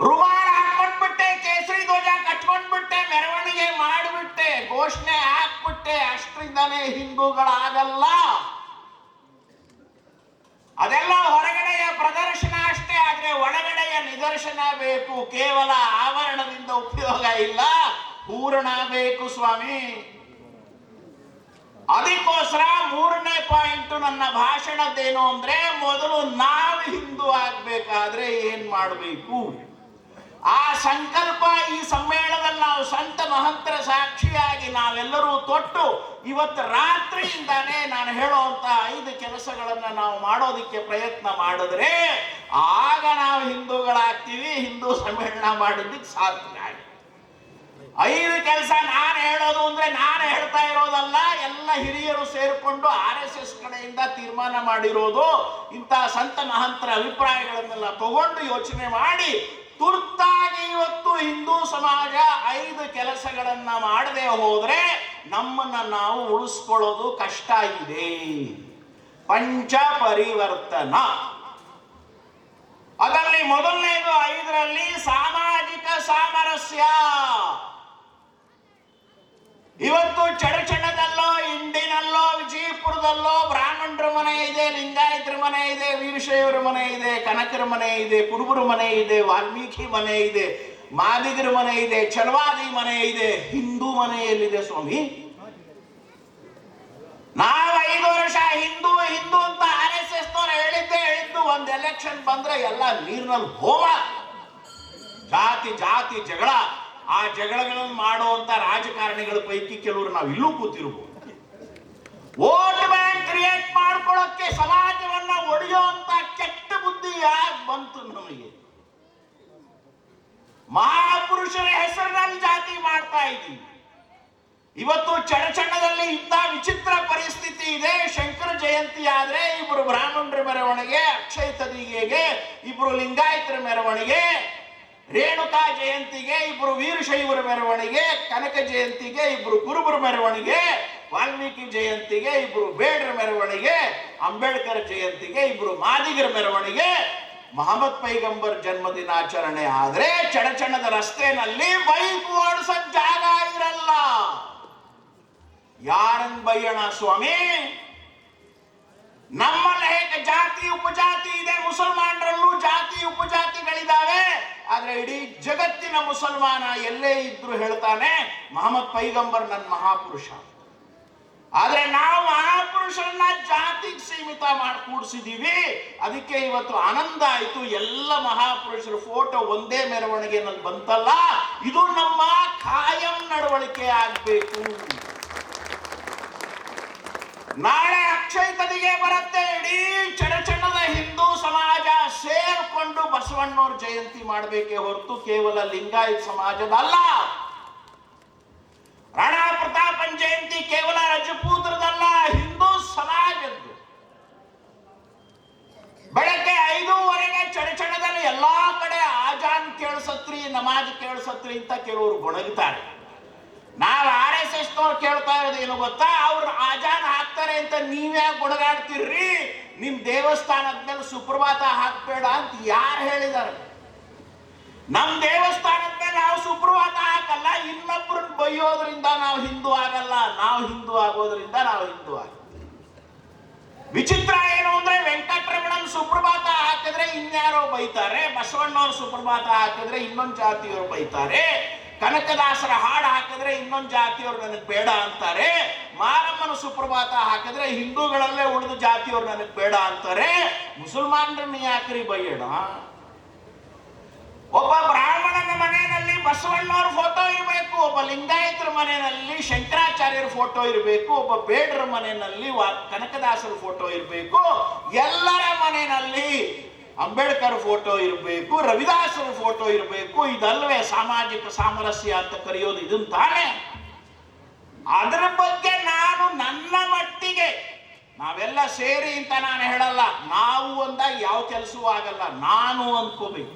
Speaker 1: ರುಮಾಲ ಹಾಕೊಂಡ್ಬಿಟ್ಟೆ, ಕೇಸರಿ ಧ್ವಜ ಕಟ್ಕೊಂಡ್ಬಿಟ್ಟೆ, ಮೆರವಣಿಗೆ ಮಾಡಿಬಿಟ್ಟೆ, ಘೋಷಣೆ ಹಾಕ್ಬಿಟ್ಟೆ, ಅಷ್ಟರಿಂದಾನೇ ಹಿಂದೂಗಳಾಗಲ್ಲ. ಅದೆಲ್ಲ ಹೊರಗಡೆಯ ಪ್ರದರ್ಶನ ಅಷ್ಟೇ. ಆದ್ರೆ ಒಳಗಡೆಯ ನಿದರ್ಶನ ಬೇಕು. ಕೇವಲ ಆವರಣದಿಂದ ಉಪಯೋಗ ಇಲ್ಲ, ಪೂರ್ಣ ಬೇಕು ಸ್ವಾಮಿ. ಅದಕ್ಕೋಸ್ಕರ 3ನೇ ಪಾಯಿಂಟ್ ನನ್ನ ಭಾಷಣದ್ದೇನು ಅಂದ್ರೆ, ಮೊದಲು ನಾವು ಹಿಂದೂ ಆಗ್ಬೇಕಾದ್ರೆ ಏನ್ ಮಾಡಬೇಕು? ಆ ಸಂಕಲ್ಪ ಈ ಸಮ್ಮೇಳನದಲ್ಲಿ ನಾವು ಸಂತ ಮಹಂತರ ಸಾಕ್ಷಿಯಾಗಿ ನಾವೆಲ್ಲರೂ ತೊಟ್ಟು ಇವತ್ತು ರಾತ್ರಿಯಿಂದಾನೇ ನಾನು ಹೇಳುವಂತ 5 ಕೆಲಸಗಳನ್ನ ನಾವು ಮಾಡೋದಿಕ್ಕೆ ಪ್ರಯತ್ನ ಮಾಡಿದ್ರೆ ಆಗ ನಾವು ಹಿಂದೂಗಳಾಗ್ತೀವಿ. ಹಿಂದೂ ಸಮ್ಮೇಳನ ಮಾಡೋದಿಕ್ಕೆ ಸಾಧ್ಯ. 5 ಕೆಲಸ ನಾನು ಹೇಳೋದು ಅಂದ್ರೆ ನಾನು ಹೇಳ್ತಾ ಇರೋದಲ್ಲ, ಎಲ್ಲ ಹಿರಿಯರು ಸೇರಿಕೊಂಡು RSS ಕಡೆಯಿಂದ ತೀರ್ಮಾನ ಮಾಡಿರೋದು. ಇಂಥ ಸಂತ ಮಹಂತರ ಅಭಿಪ್ರಾಯಗಳನ್ನೆಲ್ಲ ತಗೊಂಡು ಯೋಚನೆ ಮಾಡಿ ತುರ್ತಾಗಿ ಇವತ್ತು ಹಿಂದೂ ಸಮಾಜ 5 ಕೆಲಸಗಳನ್ನ ಮಾಡದೆ ಹೋದ್ರೆ ನಮ್ಮನ್ನ ನಾವು ಉಳಿಸ್ಕೊಳ್ಳೋದು ಕಷ್ಟ ಇದೆ. ಪಂಚ ಪರಿವರ್ತನ, ಅದರಲ್ಲಿ ಮೊದಲನೇದು 5ರಲ್ಲಿ ಸಾಮಾಜಿಕ ಸಾಮರಸ್ಯ. ಇವತ್ತು ಚಡಚಣದಲ್ಲೋ, ಇಂಡಿನಲ್ಲೋ, ವಿಜಯಪುರದಲ್ಲೋ ಬ್ರಾಹ್ಮಣರ ಮನೆ ಇದೆ, ಲಿಂಗಾಯತರ ಮನೆ ಇದೆ, ವೀರಶೈವರ ಮನೆ ಇದೆ, ಕನಕರ ಮನೆ ಇದೆ, ಕುರುಬರ ಮನೆ ಇದೆ, ವಾಲ್ಮೀಕಿ ಮನೆ ಇದೆ, ಮಾದಿಗರ ಮನೆ ಇದೆ, ಚಲವಾದಿ ಮನೆ ಇದೆ. ಹಿಂದೂ ಮನೆ ಎಲ್ಲಿದೆ ಸ್ವಾಮಿ? ನಾವು 5 ವರ್ಷ ಹಿಂದೂ ಹಿಂದೂ ಅಂತ RSS ಹೇಳಿದ್ದು ಒಂದ್ ಎಲೆಕ್ಷನ್ ಬಂದ್ರೆ ಎಲ್ಲ ನೀರಿನಲ್ಲಿ ಹೋಮ, ಜಾತಿ ಜಾತಿ ಜಗಳ. ಆ ಜಗಳಗಳನ್ನು ಮಾಡುವಂತ ರಾಜಕಾರಣಿಗಳ ಪೈಕಿ ಕೆಲವರು ನಾವು ಇಲ್ಲೂ ಕೂತಿರ್ಬೋದು. ವೋಟ್ ಬ್ಯಾಂಕ್ ಕ್ರಿಯೇಟ್ ಮಾಡ್ಕೊಳ್ಳೋಕೆ ಸಮಾಜವನ್ನ ಒಡೆಯುವಂತ ಕೆಟ್ಟ ಬುದ್ಧಿ ಯಾಕೆ ಬಂತು ನಮಗೆ? ಮಹಾಪುರುಷರ ಹೆಸರಿನಲ್ಲಿ ಜಾತಿ ಮಾಡ್ತಾ ಇದ್ದೀವಿ. ಇವತ್ತು ಚಡಚಣದಲ್ಲಿ ಇಂಥ ವಿಚಿತ್ರ ಪರಿಸ್ಥಿತಿ ಇದೆ. ಶಂಕರ ಜಯಂತಿ ಆದ್ರೆ 2 ಬ್ರಾಹ್ಮಣರ ಮೆರವಣಿಗೆ, ಅಕ್ಷಯ ತದಿಗೆಗೆ 2 ಲಿಂಗಾಯತರ ಮೆರವಣಿಗೆ, ರೇಣುಕಾ ಜಯಂತಿಗೆ 2 ವೀರಶೈವರ ಮೆರವಣಿಗೆ, ಕನಕ ಜಯಂತಿಗೆ 2 ಕುರುಬರ ಮೆರವಣಿಗೆ, ವಾಲ್ಮೀಕಿ ಜಯಂತಿಗೆ 2 ಬೇಡರ ಮೆರವಣಿಗೆ, ಅಂಬೇಡ್ಕರ್ ಜಯಂತಿಗೆ 2 ಮಾದಿಗರ ಮೆರವಣಿಗೆ. ಮಹಮ್ಮದ್ ಪೈಗಂಬರ್ ಜನ್ಮ ದಿನಾಚರಣೆ ಆದ್ರೆ ಚಡಚಣದ ರಸ್ತೆನಲ್ಲಿ ಬೈಕ್ ಓಡಿಸಕ್ ಜಾಗ ಇರಲ್ಲ. ಯಾರನ್ ಬೈಯೋಣ ಸ್ವಾಮಿ? ನಮ್ಮಲ್ಲಿ ಹೇಗೆ ಜಾತಿ ಉಪಜಾತಿ ಇದೆ, ಮುಸಲ್ಮಾನರಲ್ಲೂ ಜಾತಿ ಉಪಜಾತಿಗಳಿದ್ದಾವೆ. ಆದ್ರೆ ಇಡೀ ಜಗತ್ತಿನ ಮುಸಲ್ಮಾನ ಎಲ್ಲೇ ಇದ್ರು ಹೇಳ್ತಾನೆ ಮಹಮ್ಮದ್ ಪೈಗಂಬರ್ ನನ್ನ ಮಹಾಪುರುಷ. ಆದ್ರೆ ನಾವು ಮಹಾಪುರುಷರನ್ನ ಜಾತಿಗೆ ಸೀಮಿತ ಮಾಡಿ ಕೂಡಿಸಿದೀವಿ. ಅದಕ್ಕೆ ಇವತ್ತು ಆನಂದ ಆಯ್ತು, ಎಲ್ಲ ಮಹಾಪುರುಷರ ಫೋಟೋ ಒಂದೇ ಮೆರವಣಿಗೆನಲ್ಲಿ ಬಂತಲ್ಲ. ಇದು ನಮ್ಮ ಕಾಯಂ ನಡವಳಿಕೆ ಆಗ್ಬೇಕು. ನಾಳೆ ಅಕ್ಷಯ ತದಿಗೆ ಬರುತ್ತೆ. ಇಡೀ ಚಡಚಣದ ಹಿಂದೂ ಸಮಾಜ ಸೇರ್ಕೊಂಡು ಬಸವಣ್ಣವ್ರ ಜಯಂತಿ ಮಾಡಬೇಕೇ ಹೊರತು ಕೇವಲ ಲಿಂಗಾಯತ ಸಮಾಜದಲ್ಲ. ರಾಣಾ ಪ್ರತಾಪನ್ ಜಯಂತಿ ಕೇವಲ ರಜಪೂತ್ರದಲ್ಲ, ಹಿಂದೂ ಸಮಾಜದ್ದು. ಬೆಳಗ್ಗೆ 5:15 ಚಡಚಣದಲ್ಲಿ ಎಲ್ಲಾ ಕಡೆ ಆಜಾನ್ ಕೇಳಿಸತ್ರಿ, ನಮಾಜ್ ಕೇಳಿಸತ್ರಿ ಅಂತ ಕೆಲವರು ಗೊಣಗುತ್ತಾರೆ. ನಾವು RSS ಕೇಳ್ತಾ ಇರೋದು ಏನು ಗೊತ್ತಾ? ಅವ್ರು ಆಜಾನ್ ಹಾಕ್ತಾರೆ ಅಂತ ನೀವ್ಯಾಕೆ ಗೊಣಗಾಡ್ತಿರ್ರಿ? ನಿಮ್ ದೇವಸ್ಥಾನದ ಮೇಲೆ ಸುಪ್ರಭಾತ ಹಾಕ್ಬೇಡ ಅಂತ ಯಾರು ಹೇಳಿದಾರೆ? ನಮ್ ದೇವಸ್ಥಾನದ ಮೇಲೆ ನಾವು ಸುಪ್ರಭಾತ ಹಾಕಲ್ಲ. ಇನ್ನೊಬ್ಬರನ್ನ ಬೈಯೋದ್ರಿಂದ ನಾವು ಹಿಂದೂ ಆಗಲ್ಲ, ನಾವು ಹಿಂದೂ ಆಗೋದ್ರಿಂದ ನಾವು ಹಿಂದೂ ಆಗ್ತೀವಿ. ವಿಚಿತ್ರ ಏನು ಅಂದ್ರೆ ವೆಂಕಟರಮಣನ್ ಸುಪ್ರಭಾತ ಹಾಕಿದ್ರೆ ಇನ್ಯಾರೋ ಬೈತಾರೆ, ಬಸವಣ್ಣವ್ರ ಸುಪ್ರಭಾತ ಹಾಕಿದ್ರೆ ಇನ್ನೊಂದು ಜಾತಿಯವರು ಬೈತಾರೆ, ಕನಕದಾಸರ ಹಾಡು ಹಾಕಿದ್ರೆ ಇನ್ನೊಂದು ಜಾತಿಯವರು ನನಗೆ ಬೇಡ ಅಂತಾರೆ, ಮಾರಮ್ಮನ ಸುಪ್ರಭಾತ ಹಾಕಿದ್ರೆ ಹಿಂದೂಗಳಲ್ಲೇ ಉಳಿದ ಜಾತಿಯವರು ನನಗೆ ಬೇಡ ಅಂತಾರೆ. ಮುಸಲ್ಮಾನರನ್ನ ಯಾಕ್ರಿ ಬೈಯೋಣ? ಒಬ್ಬ ಬ್ರಾಹ್ಮಣನ ಮನೆಯಲ್ಲಿ ಬಸವಣ್ಣವ್ರ ಫೋಟೋ ಇರಬೇಕು, ಒಬ್ಬ ಲಿಂಗಾಯತರ ಮನೆಯಲ್ಲಿ ಶಂಕರಾಚಾರ್ಯರ ಫೋಟೋ ಇರಬೇಕು, ಒಬ್ಬ ಬೇಡರ ಮನೆಯಲ್ಲಿ ಕನಕದಾಸರ ಫೋಟೋ ಇರಬೇಕು, ಎಲ್ಲರ ಮನೆಯಲ್ಲಿ ಅಂಬೇಡ್ಕರ್ ಫೋಟೋ ಇರಬೇಕು, ರವಿದಾಸರ ಫೋಟೋ ಇರಬೇಕು. ಇದಲ್ವೇ ಸಾಮಾಜಿಕ ಸಾಮರಸ್ಯ ಅಂತ ಕರೆಯೋದು? ಇದನ್ನ ತಾನೇ. ಅದರ ಬಗ್ಗೆ ನಾನು ನನ್ನ ಮಟ್ಟಿಗೆ, ನಾವೆಲ್ಲ ಸೇರಿ ಅಂತ ನಾನು ಹೇಳಲ್ಲ, ನಾವು ಅಂದಾಗ ಯಾವ ಕೆಲಸವೂ ಆಗಲ್ಲ, ನಾನು ಅಂದ್ಕೋಬೇಕು.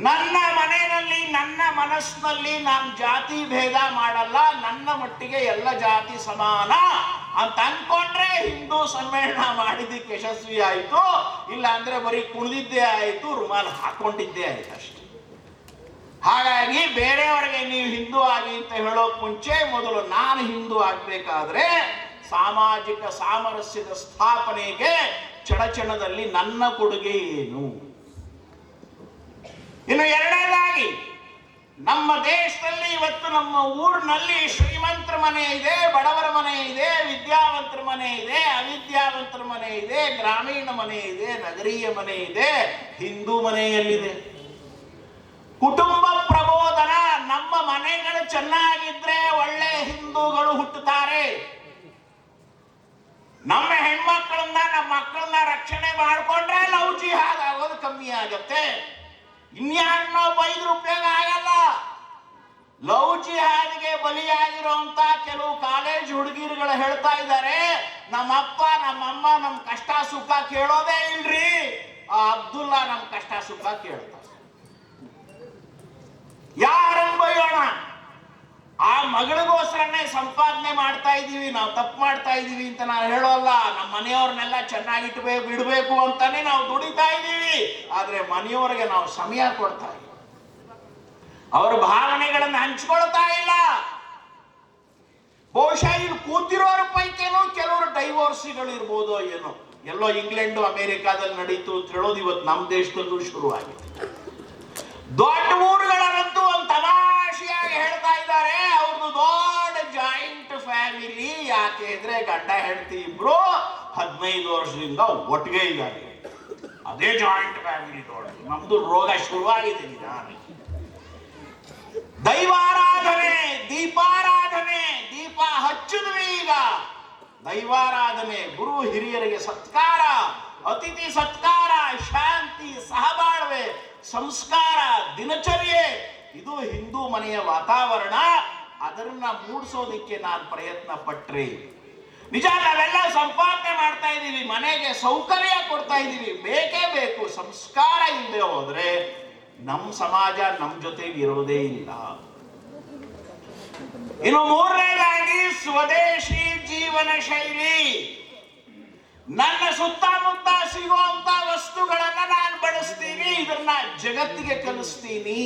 Speaker 1: ನನ್ನ ಮನೆಯಲ್ಲಿ ನನ್ನ ಮನಸ್ಸಿನಲ್ಲಿ ನಾನು ಜಾತಿ ಭೇದ ಮಾಡಲ್ಲ, ನನ್ನ ಮಟ್ಟಿಗೆ ಎಲ್ಲ ಜಾತಿ ಸಮಾನ ಅಂತ ಅನ್ಕೊಂಡ್ರೆ ಹಿಂದೂ ಸಮ್ಮೇಳನ ಮಾಡಿದ್ದಕ್ಕೆ ಯಶಸ್ವಿ ಆಯ್ತು. ಇಲ್ಲ ಅಂದ್ರೆ ಬರೀ ಕುಣಿದಿದ್ದೇ ಆಯ್ತು, ರುಮಾಲ್ ಹಾಕೊಂಡಿದ್ದೇ ಆಯ್ತು ಅಷ್ಟೆ. ಹಾಗಾಗಿ ಬೇರೆಯವರಿಗೆ ನೀವು ಹಿಂದೂ ಆಗಿ ಅಂತ ಹೇಳೋಕ್ ಮುಂಚೆ ಮೊದಲು ನಾನು ಹಿಂದೂ ಆಗ್ಬೇಕಾದ್ರೆ ಸಾಮಾಜಿಕ ಸಾಮರಸ್ಯದ ಸ್ಥಾಪನೆಗೆ ಚಡಚಣದಲ್ಲಿ ನನ್ನ ಕೊಡುಗೆ ಏನು? ಇನ್ನು ಎರಡನೇದಾಗಿ, ನಮ್ಮ ದೇಶದಲ್ಲಿ ಇವತ್ತು ನಮ್ಮ ಊರಿನಲ್ಲಿ ಶ್ರೀಮಂತರ ಮನೆ ಇದೆ, ಬಡವರ ಮನೆ ಇದೆ, ವಿದ್ಯಾವಂತರ ಮನೆ ಇದೆ, ಅವಿದ್ಯಾವಂತರ ಮನೆ ಇದೆ, ಗ್ರಾಮೀಣ ಮನೆ ಇದೆ, ನಗರೀಯ ಮನೆ ಇದೆ. ಹಿಂದೂ ಮನೆಯಲ್ಲಿದೆ. ಕುಟುಂಬ ಪ್ರಬೋಧನ. ನಮ್ಮ ಮನೆಗಳು ಚೆನ್ನಾಗಿದ್ರೆ ಒಳ್ಳೆ ಹಿಂದೂಗಳು ಹುಟ್ಟುತ್ತಾರೆ. ನಮ್ಮ ಹೆಣ್ಮಕ್ಳನ್ನ ನಮ್ಮ ಮಕ್ಕಳನ್ನ ರಕ್ಷಣೆ ಮಾಡಿಕೊಂಡ್ರೆ ಲವ್ ಜಿಹಾದ್ ಆಗೋದು ಕಮ್ಮಿ ಆಗತ್ತೆ. ಇನ್ಯಾರನ್ನೋ ಬೈದ್ರು ಉಪಯೋಗ ಆಗಲ್ಲ. ಲವ್ ಜಿಹಾದ್ಗೆ ಬಲಿಯಾಗಿರುವಂತ ಕೆಲವು ಕಾಲೇಜ್ ಹುಡುಗಿರುಗಳು ಹೇಳ್ತಾ ಇದ್ದಾರೆ, ನಮ್ಮಪ್ಪ ನಮ್ಮಮ್ಮ ನಮ್ ಕಷ್ಟ ಸುಖ ಕೇಳೋದೇ ಇಲ್ರಿ, ಆ ಅಬ್ದುಲ್ಲಾ ನಮ್ ಕಷ್ಟ ಸುಖ ಕೇಳ್ತಾರೆ. ಯಾರನ್ನು ಬೈಯೋಣ? ಆ ಮಗಳಿಗೋಸ್ಕರನೇ ಸಂಪಾದನೆ ಮಾಡ್ತಾ ಇದೀವಿ, ನಾವು ತಪ್ಪು ಮಾಡ್ತಾ ಇದೀವಿ ಅಂತ ನಾವು ಹೇಳೋಲ್ಲ. ನಮ್ಮ ಮನೆಯವ್ರನ್ನೆಲ್ಲ ಚೆನ್ನಾಗಿಟ್ಬೇಕು ಬಿಡ್ಬೇಕು ಅಂತಾನೆ ನಾವು ದುಡಿತಾ ಇದ್ದೀವಿ. ಆದ್ರೆ ಮನೆಯವರಿಗೆ ನಾವು ಸಮಯ ಕೊಡ್ತಾ ಇಲ್ಲ, ಅವರ ಭಾವನೆಗಳನ್ನು ಹಂಚ್ಕೊಳ್ತಾ ಇಲ್ಲ. ಬಹುಶಃ ಇಲ್ಲಿ ಕೂತಿರೋರ ಪೈಕೇನೋ ಕೆಲವರು ಡೈವೋರ್ಸಿಗಳು ಇರ್ಬೋದು ಏನೋ. ಎಲ್ಲೋ ಇಂಗ್ಲೆಂಡ್ ಅಮೆರಿಕಾದಲ್ಲಿ ನಡೀತು ಅಂತ ಹೇಳೋದು ಇವತ್ತು ನಮ್ಮ ದೇಶದಲ್ಲೂ ಶುರುವಾಗಿದೆ. ದೊಡ್ಡ ಊರುಗಳಂತೂ ಒಂದು ತಮಾಷೆಯಾಗಿ ಹೇಳ್ತಾ ಇದ್ದಾರೆ, ಅವ್ರದ್ದು ದೊಡ್ಡ ಜಾಯಿಂಟ್ ಫ್ಯಾಮಿಲಿ. ಯಾಕೆ ಇದ್ರೆ ಗಂಡ ಹೆಂಡತಿ ಇಬ್ರು 15 ವರ್ಷದಿಂದ ಒಟ್ಟಿಗೆ ಇದ್ದಾರೆ, ಅದೇ ಜಾಯಿಂಟ್ ಫ್ಯಾಮಿಲಿ ದೊಡ್ಡ. ನಮ್ದು ರೋಗ ಶುರುವಾಗಿದೆ ನಿಧಾನ. ದೈವಾರಾಧನೆ, ದೀಪಾರಾಧನೆ, ದೀಪ ಹಚ್ಚಿದ್ವಿ ಈಗ. ದೈವಾರಾಧನೆ, ಗುರು ಹಿರಿಯರಿಗೆ ಸತ್ಕಾರ, ಅತಿಥಿ ಸತ್ಕಾರ, ಶಾಂತಿ, ಸಹಬಾಳ್ವೆ, ಸಂಸ್ಕಾರ, ದಿನಚರ್ಯೆ, ಇದು ಹಿಂದೂ ಮನೆಯ ವಾತಾವರಣ. ಅದನ್ನ ಮೂಡಿಸೋದಿಕ್ಕೆ ನಾನು ಪ್ರಯತ್ನ ಪಟ್ರೆ. ನಿಜ, ನಾವೆಲ್ಲ ಸಂಪಾದನೆ ಮಾಡ್ತಾ ಇದ್ದೀವಿ, ಮನೆಗೆ ಸೌಕರ್ಯ ಕೊಡ್ತಾ ಇದ್ದೀವಿ, ಬೇಕೇ ಬೇಕು. ಸಂಸ್ಕಾರ ಇಲ್ಲದೆ ಹೋದ್ರೆ ನಮ್ಮ ಸಮಾಜ ನಮ್ಮ ಜೊತೆಗೆ ಇರೋದೇ ಇಲ್ಲ. ಇನ್ನು ಮೂರನೇದಾಗಿ ಸ್ವದೇಶಿ ಜೀವನ ಶೈಲಿ. ನನ್ನ ಸುತ್ತಮುತ್ತ ಸಿಗುವಂತ ವಸ್ತುಗಳನ್ನ ನಾನು ಬಳಸ್ತೀನಿ, ಇದನ್ನ ಜಗತ್ತಿಗೆ ಕಲಿಸ್ತೀನಿ.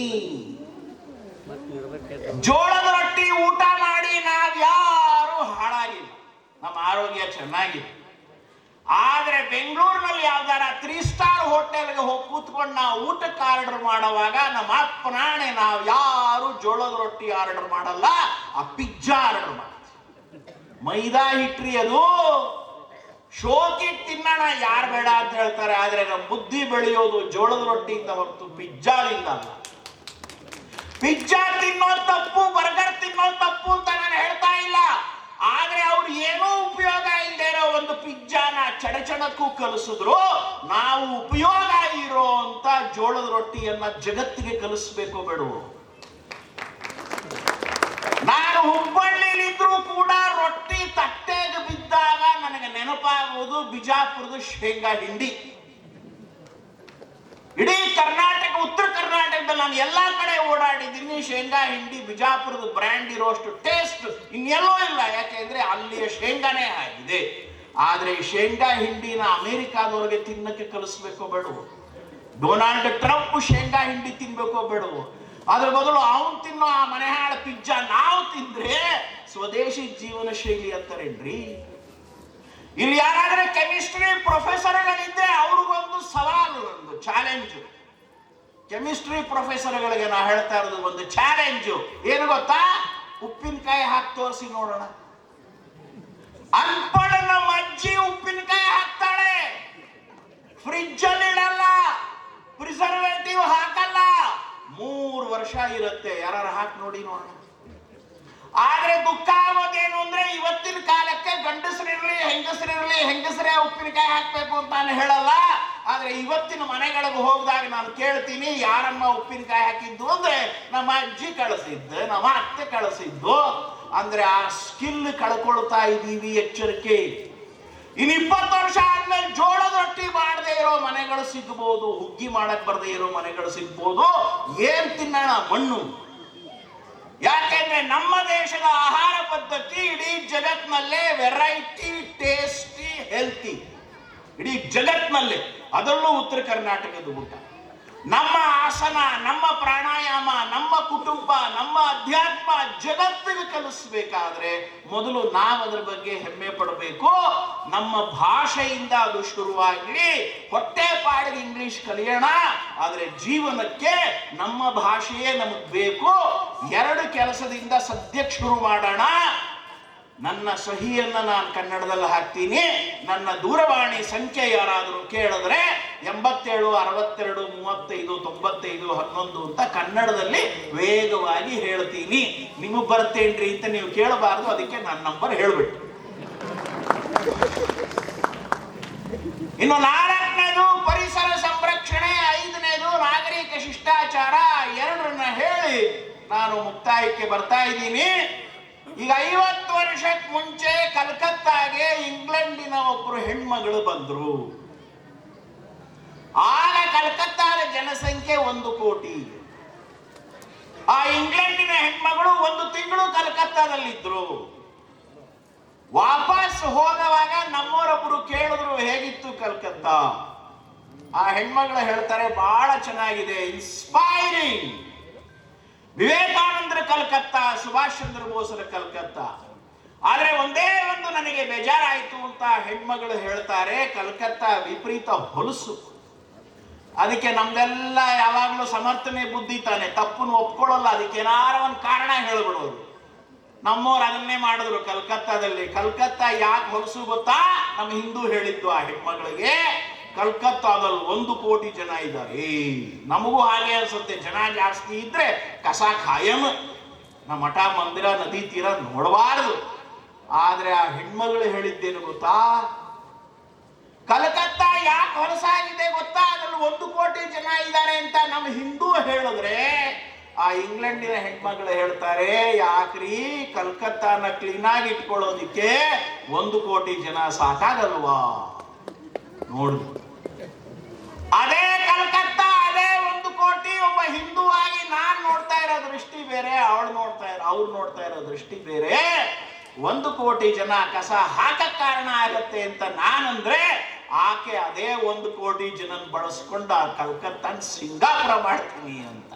Speaker 1: ಜೋಳದ ರೊಟ್ಟಿ ಊಟ ಮಾಡಿ ನಾವ್ಯಾರು ಹಾಳಾಗಿಲ್ಲ, ನಮ್ಮ ಆರೋಗ್ಯ ಚೆನ್ನಾಗಿದೆ. ಆದ್ರೆ ಬೆಂಗಳೂರಿನಲ್ಲಿ ಯಾವ್ದಾರ 3 ಸ್ಟಾರ್ ಹೋಟೆಲ್ಗೆ ಹೋಗಿ ಕೂತ್ಕೊಂಡು ನಾವು ಊಟಕ್ಕೆ ಆರ್ಡರ್ ಮಾಡುವಾಗ ನಮ್ಮ ಅಪ್ಪನಾಣೆ ನಾವು ಯಾರು ಜೋಳದ ರೊಟ್ಟಿ ಆರ್ಡರ್ ಮಾಡಲ್ಲ, ಆ ಪಿಜ್ಜಾ ಆರ್ಡರ್ ಮಾಡ್ತೀವಿ. ಮೈದಾ ಹಿಟ್ರಿ ಅದು, ಶೋಕಿ ತಿನ್ನೋಣ ಯಾರು ಬೇಡ ಅಂತ ಹೇಳ್ತಾರೆ. ಆದ್ರೆ ನಮ್ಮ ಬುದ್ಧಿ ಬೆಳೆಯೋದು ಜೋಳದ ರೊಟ್ಟಿಯಿಂದ ಹೊರತು ಪಿಜ್ಜಾದಿಂದ ಅಲ್ಲ. ಪಿಜ್ಜಾ ತಿನ್ನೋದು ತಪ್ಪು, ಬರ್ಗರ್ ತಿನ್ನೋದು ತಪ್ಪು ಅಂತ ನಾನು ಹೇಳ್ತಾ ಇಲ್ಲ. ಆದ್ರೆ ಅವ್ರು ಏನೋ ಉಪಯೋಗ ಇಲ್ದೇನೋ ಒಂದು ಪಿಜ್ಜಾನ ಚಡಚಣಕ್ಕೂ ಕಲಿಸಿದ್ರು. ನಾವು ಉಪಯೋಗ ಇರೋ ಅಂತ ಜೋಳದ ರೊಟ್ಟಿಯನ್ನ ಜಗತ್ತಿಗೆ ಕಲಿಸ್ಬೇಕು ಬೇಡವು. ನಾನು ಹುಬ್ಬಳ್ಳಿಲಿದ್ರೂ ಕೂಡ ರೊಟ್ಟಿ ತಟ್ಟೆಗೆ ಬಿದ್ದಾಗ ನನಗೆ ನೆನಪಾಗುವುದು ಬಿಜಾಪುರದ ಶೇಂಗಾ ಹಿಂಡಿ. ಇಡೀ ಕರ್ನಾಟಕ, ಉತ್ತರ ಕರ್ನಾಟಕದಲ್ಲಿ ನಾನು ಎಲ್ಲಾ ಕಡೆ ಓಡಾಡಿದ್ದೀನಿ. ಶೇಂಗಾ ಹಿಂಡಿ ಬಿಜಾಪುರದ ಬ್ರ್ಯಾಂಡ್ ಇರೋಷ್ಟು ಟೇಸ್ಟ್ ಇನ್ನೆಲ್ಲೋ ಇಲ್ಲ. ಯಾಕೆಂದ್ರೆ ಅಲ್ಲಿಯ ಶೇಂಗಾನೇ ಆಗಿದೆ. ಆದ್ರೆ ಈ ಶೇಂಗಾ ಹಿಂಡಿನ ಅಮೆರಿಕಾದವರಿಗೆ ತಿನ್ನಕ್ಕೆ ಕಲಿಸ್ಬೇಕೋ ಬೇಡವು? ಡೊನಾಲ್ಡ್ ಟ್ರಂಪ್ ಶೇಂಗಾ ಹಿಂಡಿ ತಿನ್ಬೇಕೋ ಬೇಡವು? ಅದ್ರ ಬದಲು ಅವನು ತಿನ್ನೋ ಆ ಮನೆಹಾಳ ಪಿಜ್ಜಾ ನಾವು ತಿಂದ್ರೆ ಸ್ವದೇಶಿ ಜೀವನ ಶೈಲಿ ಅಂತಾರೇನ್ರಿ? ಇಲ್ಲಿ ಯಾರಾದ್ರೆ ಕೆಮಿಸ್ಟ್ರಿ ಪ್ರೊಫೆಸರ್ಗಳಿದ್ದೆ ಅವ್ರಿಗೊಂದು ಸವಾಲು, ಒಂದು ಚಾಲೆಂಜ್. ಕೆಮಿಸ್ಟ್ರಿ ಪ್ರೊಫೆಸರ್ಗಳಿಗೆ ನಾ ಹೇಳ್ತಾ ಇರೋದು ಒಂದು ಚಾಲೆಂಜು ಏನು ಗೊತ್ತಾ? ಉಪ್ಪಿನಕಾಯಿ ಹಾಕಿ ತೋರಿಸಿ ನೋಡೋಣ. ಅನ್ಪಡ ನಮ್ಮ ಅಜ್ಜಿ ಉಪ್ಪಿನಕಾಯಿ ಹಾಕ್ತಾಳೆ, ಫ್ರಿಡ್ಜ್ ಅಲ್ಲಿ ಇಡಲ್ಲ, ಪ್ರಿಸರ್ವೇಟಿವ್ ಹಾಕಲ್ಲ, 3 ವರ್ಷ ಇರುತ್ತೆ. ಯಾರು ಹಾಕಿ ನೋಡಿ ನೋಡೋಣ. ಆದ್ರೆ ದುಃಖ ಆಗೋದೇನು ಅಂದ್ರೆ ಇವತ್ತಿನ ಕಾಲಕ್ಕೆ ಗಂಡಸರಿರ್ಲಿ ಹೆಂಗಸರೇ ಉಪ್ಪಿನಕಾಯಿ ಹಾಕ್ಬೇಕು ಅಂತ ನಾನು ಹೇಳಲ್ಲ. ಆದ್ರೆ ಇವತ್ತಿನ ಮನೆಗಳಿಗೆ ಹೋಗಿದಾಗ ನಾನು ಕೇಳ್ತೀನಿ, ಯಾರಮ್ಮ ಉಪ್ಪಿನಕಾಯಿ ಹಾಕಿದ್ದು ಅಂದ್ರೆ ನಮ್ಮ ಅಜ್ಜಿ ಕಳಿಸಿದ್ದು, ನಮ್ಮ ಅತ್ತೆ ಕಳಿಸಿದ್ದು. ಅಂದ್ರೆ ಆ ಸ್ಕಿಲ್ ಕಳ್ಕೊಳ್ತಾ ಇದ್ದೀವಿ. ಎಚ್ಚರಿಕೆ. ಇನ್ನು 20 ವರ್ಷ ಆದ್ಮೇಲೆ ಜೋಳದ ರೊಟ್ಟಿ ಮಾಡದೇ ಇರೋ ಮನೆಗಳು ಸಿಗ್ಬೋದು, ಹುಗ್ಗಿ ಮಾಡಕ್ ಬರದೇ ಇರೋ ಮನೆಗಳು ಸಿಗ್ಬೋದು. ಏನ್ ತಿನ್ನೋಣ? ಮಣ್ಣು. ಯಾಕೆಂದ್ರೆ ನಮ್ಮ ದೇಶದ ಆಹಾರ ಪದ್ಧತಿ ಇಡೀ ಜಗತ್ನಲ್ಲೇ ವೆರೈಟಿ, ಟೇಸ್ಟಿ, ಹೆಲ್ತಿ. ಇಡೀ ಜಗತ್ನಲ್ಲೇ, ಅದರಲ್ಲೂ ಉತ್ತರ ಕರ್ನಾಟಕದ ಊಟ. ನಮ್ಮ ಆಸನ, ನಮ್ಮ ಪ್ರಾಣಾಯಾಮ, ನಮ್ಮ ಕುಟುಂಬ, ನಮ್ಮ ಅಧ್ಯಾತ್ಮ ಜಗತ್ತಿಗೆ ಕಲಿಸ್ಬೇಕಾದ್ರೆ ಮೊದಲು ನಾವು ಅದರ ಬಗ್ಗೆ ಹೆಮ್ಮೆ ಪಡಬೇಕು. ನಮ್ಮ ಭಾಷೆಯಿಂದ ಅದು ಶುರುವಾಗಿ ಹೊಟ್ಟೆ ಪಾಡಿಗೆ ಇಂಗ್ಲಿಷ್ ಕಲಿಯೋಣ. ಆದ್ರೆ ಜೀವನಕ್ಕೆ ನಮ್ಮ ಭಾಷೆಯೇ ನಮಗ್ ಬೇಕು. 2 ಕೆಲಸದಿಂದ ಸದ್ಯಕ್ಕೆ ಶುರು ಮಾಡೋಣ. ನನ್ನ ಸಹಿಯನ್ನ ನಾನು ಕನ್ನಡದಲ್ಲಿ ಹಾಕ್ತೀನಿ. ನನ್ನ ದೂರವಾಣಿ ಸಂಖ್ಯೆ ಯಾರಾದರೂ ಕೇಳಿದ್ರೆ 87, 62, 35, 95, 11 ಅಂತ ಕನ್ನಡದಲ್ಲಿ ವೇಗವಾಗಿ ಹೇಳ್ತೀನಿ. ನಿಮಗೆ ಬರ್ತೇನ್ರಿ ಅಂತ ನೀವು ಕೇಳಬಾರ್ದು, ಅದಕ್ಕೆ ನನ್ನ ನಂಬರ್ ಹೇಳ್ಬಿಟ್ಟು. ಇನ್ನು 4ನೇದು ಪರಿಸರ ಸಂರಕ್ಷಣೆ, 5ನೇದು ನಾಗರಿಕ ಶಿಷ್ಟಾಚಾರ. 2ರನ್ನ ಹೇಳಿ ನಾನು ಮುಕ್ತಾಯಕ್ಕೆ ಬರ್ತಾ ಇದ್ದೀನಿ. ಈಗ 50 ವರ್ಷಕ್ಕೆ ಮುಂಚೆ ಕಲ್ಕತ್ತಾಗೆ ಇಂಗ್ಲೆಂಡಿನ ಒಬ್ಬರು ಹೆಣ್ಮಗಳು ಬಂದ್ರು. ಆಗ ಕಲ್ಕತ್ತಾದ ಜನಸಂಖ್ಯೆ 1 ಕೋಟಿ. ಆ ಇಂಗ್ಲೆಂಡಿನ ಹೆಣ್ಮಗಳು 1 ತಿಂಗಳು ಕಲ್ಕತ್ತಾದಲ್ಲಿದ್ರು. ವಾಪಸ್ ಹೋಗುವಾಗ ನಮ್ಮವರೊಬ್ಬರು ಕೇಳಿದ್ರು, ಹೇಗಿತ್ತು ಕಲ್ಕತ್ತಾ? ಆ ಹೆಣ್ಮಗಳು ಹೇಳ್ತಾರೆ, ಬಹಳ ಚೆನ್ನಾಗಿದೆ, ಇನ್ಸ್ಪೈರಿಂಗ್. ವಿವೇಕಾನಂದರ ಕಲ್ಕತ್ತಾ, ಸುಭಾಷ್ ಚಂದ್ರ ಬೋಸರ ಕಲ್ಕತ್ತಾ. ಆದ್ರೆ ಒಂದೇ ಒಂದು ನನಗೆ ಬೇಜಾರಾಯಿತು ಅಂತ ಹೆಣ್ಮಗಳು ಹೇಳ್ತಾರೆ, ಕಲ್ಕತ್ತಾ ವಿಪರೀತ ಹೊಲಸು. ಅದಕ್ಕೆ ನಮ್ದೆಲ್ಲ ಯಾವಾಗಲೂ ಸಮರ್ಥನೆ ಬುದ್ಧಿ ತಾನೆ, ತಪ್ಪನ್ನು ಒಪ್ಕೊಳ್ಳಲ್ಲ. ಅದಕ್ಕೆ ಏನಾರ ಒಂದು ಕಾರಣ ಹೇಳ್ಬಿಡೋದು. ನಮ್ಮವ್ರು ಅದನ್ನೇ ಮಾಡಿದ್ರು ಕಲ್ಕತ್ತಾದಲ್ಲಿ. ಕಲ್ಕತ್ತಾ ಯಾಕೆ ಹೊಲಸು ಗೊತ್ತಾ? ನಮ್ಮ ಹಿಂದೂ ಹೇಳಿದ್ದು ಆ ಹೆಣ್ಮಗಳಿಗೆ, ಕಲ್ಕತ್ತಾದಲ್ಲಿ 1 ಕೋಟಿ ಜನ ಇದ್ದಾರೆ. ನಮಗೂ ಹಾಗೆ ಅನ್ಸುತ್ತೆ, ಜನ ಜಾಸ್ತಿ ಇದ್ರೆ ಕಸ ಖಾಯಂ, ನಮ್ಮ ಮಠ ಮಂದಿರ ನದಿ ತೀರ ನೋಡಬಾರದು. ಆದ್ರೆ ಆ ಹೆಣ್ಮಗಳು ಹೇಳಿದ್ದೇನು ಗೊತ್ತಾ? ಕಲ್ಕತ್ತಾ ಯಾಕೆ ಹೊಲಸಾಗಿದೆ ಗೊತ್ತಾ? ಅದ್ರಲ್ಲಿ 1 ಕೋಟಿ ಜನ ಇದ್ದಾರೆ ಅಂತ ನಮ್ಮ ಹಿಂದೂ ಹೇಳಿದ್ರೆ, ಆ ಇಂಗ್ಲೆಂಡಿನ ಹೆಣ್ಮಗಳು ಹೇಳ್ತಾರೆ, ಯಾಕ್ರಿ ಕಲ್ಕತ್ತಾನ ಕ್ಲೀನ್ ಆಗಿ ಇಟ್ಕೊಳ್ಳೋದಿಕ್ಕೆ 1 ಕೋಟಿ ಜನ ಸಾಕಾಗಲ್ವಾ? ನೋಡು, ಅದೇ ಕಲ್ಕತ್ತಾ, ಅದೇ 1 ಕೋಟಿ. ಒಬ್ಬ ಹಿಂದೂ ಆಗಿ ನಾನ್ ನೋಡ್ತಾ ಇರೋ ದೃಷ್ಟಿ ಬೇರೆ, ಅವ್ರು ನೋಡ್ತಾ ಇರೋ ದೃಷ್ಟಿ ಬೇರೆ. 1 ಕೋಟಿ ಜನ ಕಸ ಹಾಕಕ್ ಕಾರಣ ಆಗತ್ತೆ ಅಂತ ನಾನಂದ್ರೆ, ಆಕೆ ಅದೇ 1 ಕೋಟಿ ಜನನ್ ಬಳಸ್ಕೊಂಡು ಆ ಕಲ್ಕತ್ತಾನ ಸಿಂಗಾಪುರ ಮಾಡ್ತೀನಿ ಅಂತ.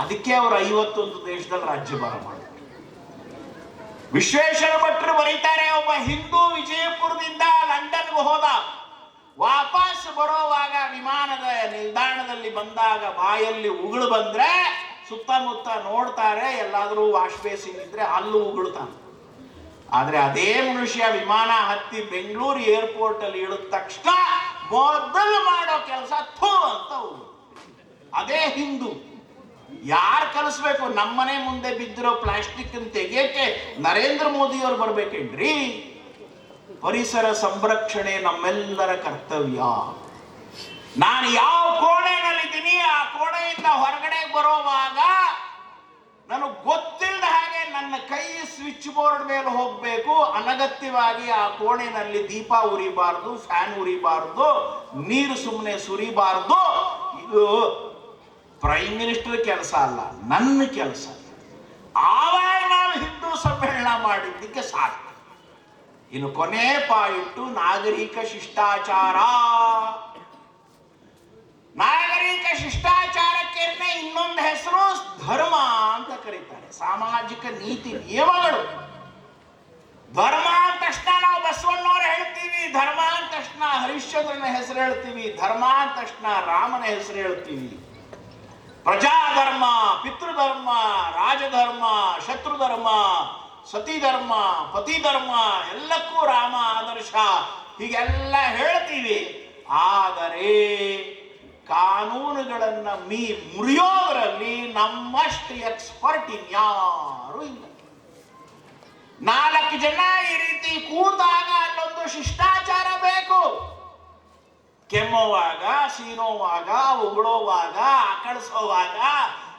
Speaker 1: ಅದಕ್ಕೆ ಅವರು 51 ದೇಶದಲ್ಲಿ ರಾಜ್ಯಭಾರ ಮಾಡಿದ್ರು. ವಿಶ್ವೇಶ್ವರ ಭಟ್ರು ಬರೀತಾರೆ, ಒಬ್ಬ ಹಿಂದೂ ವಿಜಯಪುರದಿಂದ ಲಂಡನ್ಗೆ ಹೋದ. ವಾಪಸ್ ಬರೋವಾಗ ವಿಮಾನದ ನಿಲ್ದಾಣದಲ್ಲಿ ಬಂದಾಗ ಬಾಯಲ್ಲಿ ಉಗುಳು ಬಂದ್ರೆ ಸುತ್ತಮುತ್ತ ನೋಡ್ತಾರೆ, ಎಲ್ಲಾದ್ರೂ ವಾಶ್ ಬೇಸಿನ್ ಇದ್ರೆ ಅಲ್ಲೂ ಉಗುಳ್ತಾನೆ. ಆದ್ರೆ ಅದೇ ಮನುಷ್ಯ ವಿಮಾನ ಹತ್ತಿ ಬೆಂಗಳೂರು ಏರ್ಪೋರ್ಟ್ ಅಲ್ಲಿ ಇಳಿದ ತಕ್ಷಣ ಮೊದಲು ಮಾಡೋ ಕೆಲಸ ಥೂ ಅಂತ ಉಗುಳು. ಅದೇ ಹಿಂದೂ. ಯಾರು ಕಲಿಸ್ಬೇಕು? ನಮ್ಮನೆ ಮುಂದೆ ಬಿದ್ದಿರೋ ಪ್ಲಾಸ್ಟಿಕ್ ತೆಗೆಯಕ್ಕೆ ನರೇಂದ್ರ ಮೋದಿ ಅವ್ರು ಬರ್ಬೇಕೇನ್ರಿ? ಪರಿಸರ ಸಂರಕ್ಷಣೆ ನಮ್ಮೆಲ್ಲರ ಕರ್ತವ್ಯ. ನಾನು ಯಾವ ಕೋಣೆನಲ್ಲಿದ್ದೀನಿ ಆ ಕೋಣೆಯಿಂದ ಹೊರಗಡೆ ಬರೋವಾಗ ನನಗೆ ಗೊತ್ತಿಲ್ಲದ ಹಾಗೆ ನನ್ನ ಕೈ ಸ್ವಿಚ್ ಬೋರ್ಡ್ ಮೇಲೆ ಹೋಗ್ಬೇಕು. ಅನಗತ್ಯವಾಗಿ ಆ ಕೋಣೆನಲ್ಲಿ ದೀಪ ಉರಿಬಾರ್ದು, ಫ್ಯಾನ್ ಉರಿಬಾರ್ದು, ನೀರು ಸುಮ್ಮನೆ ಸುರಿಬಾರ್ದು. ಇದು ಪ್ರೈಮ್ ಮಿನಿಸ್ಟರ್ ಕೆಲಸ ಅಲ್ಲ, ನನ್ನ ಕೆಲಸ. ಆವಾಗ ನಾವು ಹಿಂದೂ ಸಮ್ಮೇಳನ ಮಾಡಿದ್ದಕ್ಕೆ ಸಾಕು. ಇನ್ನು ಕೊನೆ ಪಾಯಿಂಟು ನಾಗರಿಕ ಶಿಷ್ಟಾಚಾರ. ನಾಗರಿಕ ಶಿಷ್ಟಾಚಾರಕ್ಕೆ ಇನ್ನೊಂದು ಹೆಸರು ಧರ್ಮ ಅಂತ ಕರೀತಾರೆ. ಸಾಮಾಜಿಕ ನೀತಿ ನಿಯಮಗಳು. ಧರ್ಮ ಅಂದ ತಕ್ಷಣ ನಾವು ಬಸವಣ್ಣವ್ರು ಹೇಳ್ತೀವಿ, ಧರ್ಮ ಅಂದ ತಕ್ಷಣ ಹರಿಶ್ಚಂದ್ರನ ಹೆಸರು ಹೇಳ್ತೀವಿ, ಧರ್ಮ ಅಂದ ತಕ್ಷಣ ರಾಮನ ಹೆಸರು ಹೇಳ್ತೀವಿ. ಪ್ರಜಾಧರ್ಮ, ಪಿತೃಧರ್ಮ, ರಾಜಧರ್ಮ, ಶತ್ರುಧರ್ಮ, ಸತಿಧರ್ಮ, ಪತಿಧರ್ಮ, ಎಲ್ಲಕ್ಕೂ ರಾಮ ಆದರ್ಶ, ಹೀಗೆಲ್ಲ ಹೇಳ್ತೀವಿ. ಆದರೆ ಕಾನೂನುಗಳನ್ನ ಮುರಿಯೋದ್ರಲ್ಲಿ ನಮ್ಮಷ್ಟು ಎಕ್ಸ್ಪರ್ಟ್ ಇನ್ಯಾರು ಇಲ್ಲ. 4 ಜನ ಈ ರೀತಿ ಕೂತಾಗ ಅಲ್ಲೊಂದು ಶಿಷ್ಟಾಚಾರ ಬೇಕು. ಕೆಮ್ಮೋವಾಗ, ಸೀನೋವಾಗ, ಉಗುಳೋವಾಗ, ಆಕಳಿಸೋವಾಗ,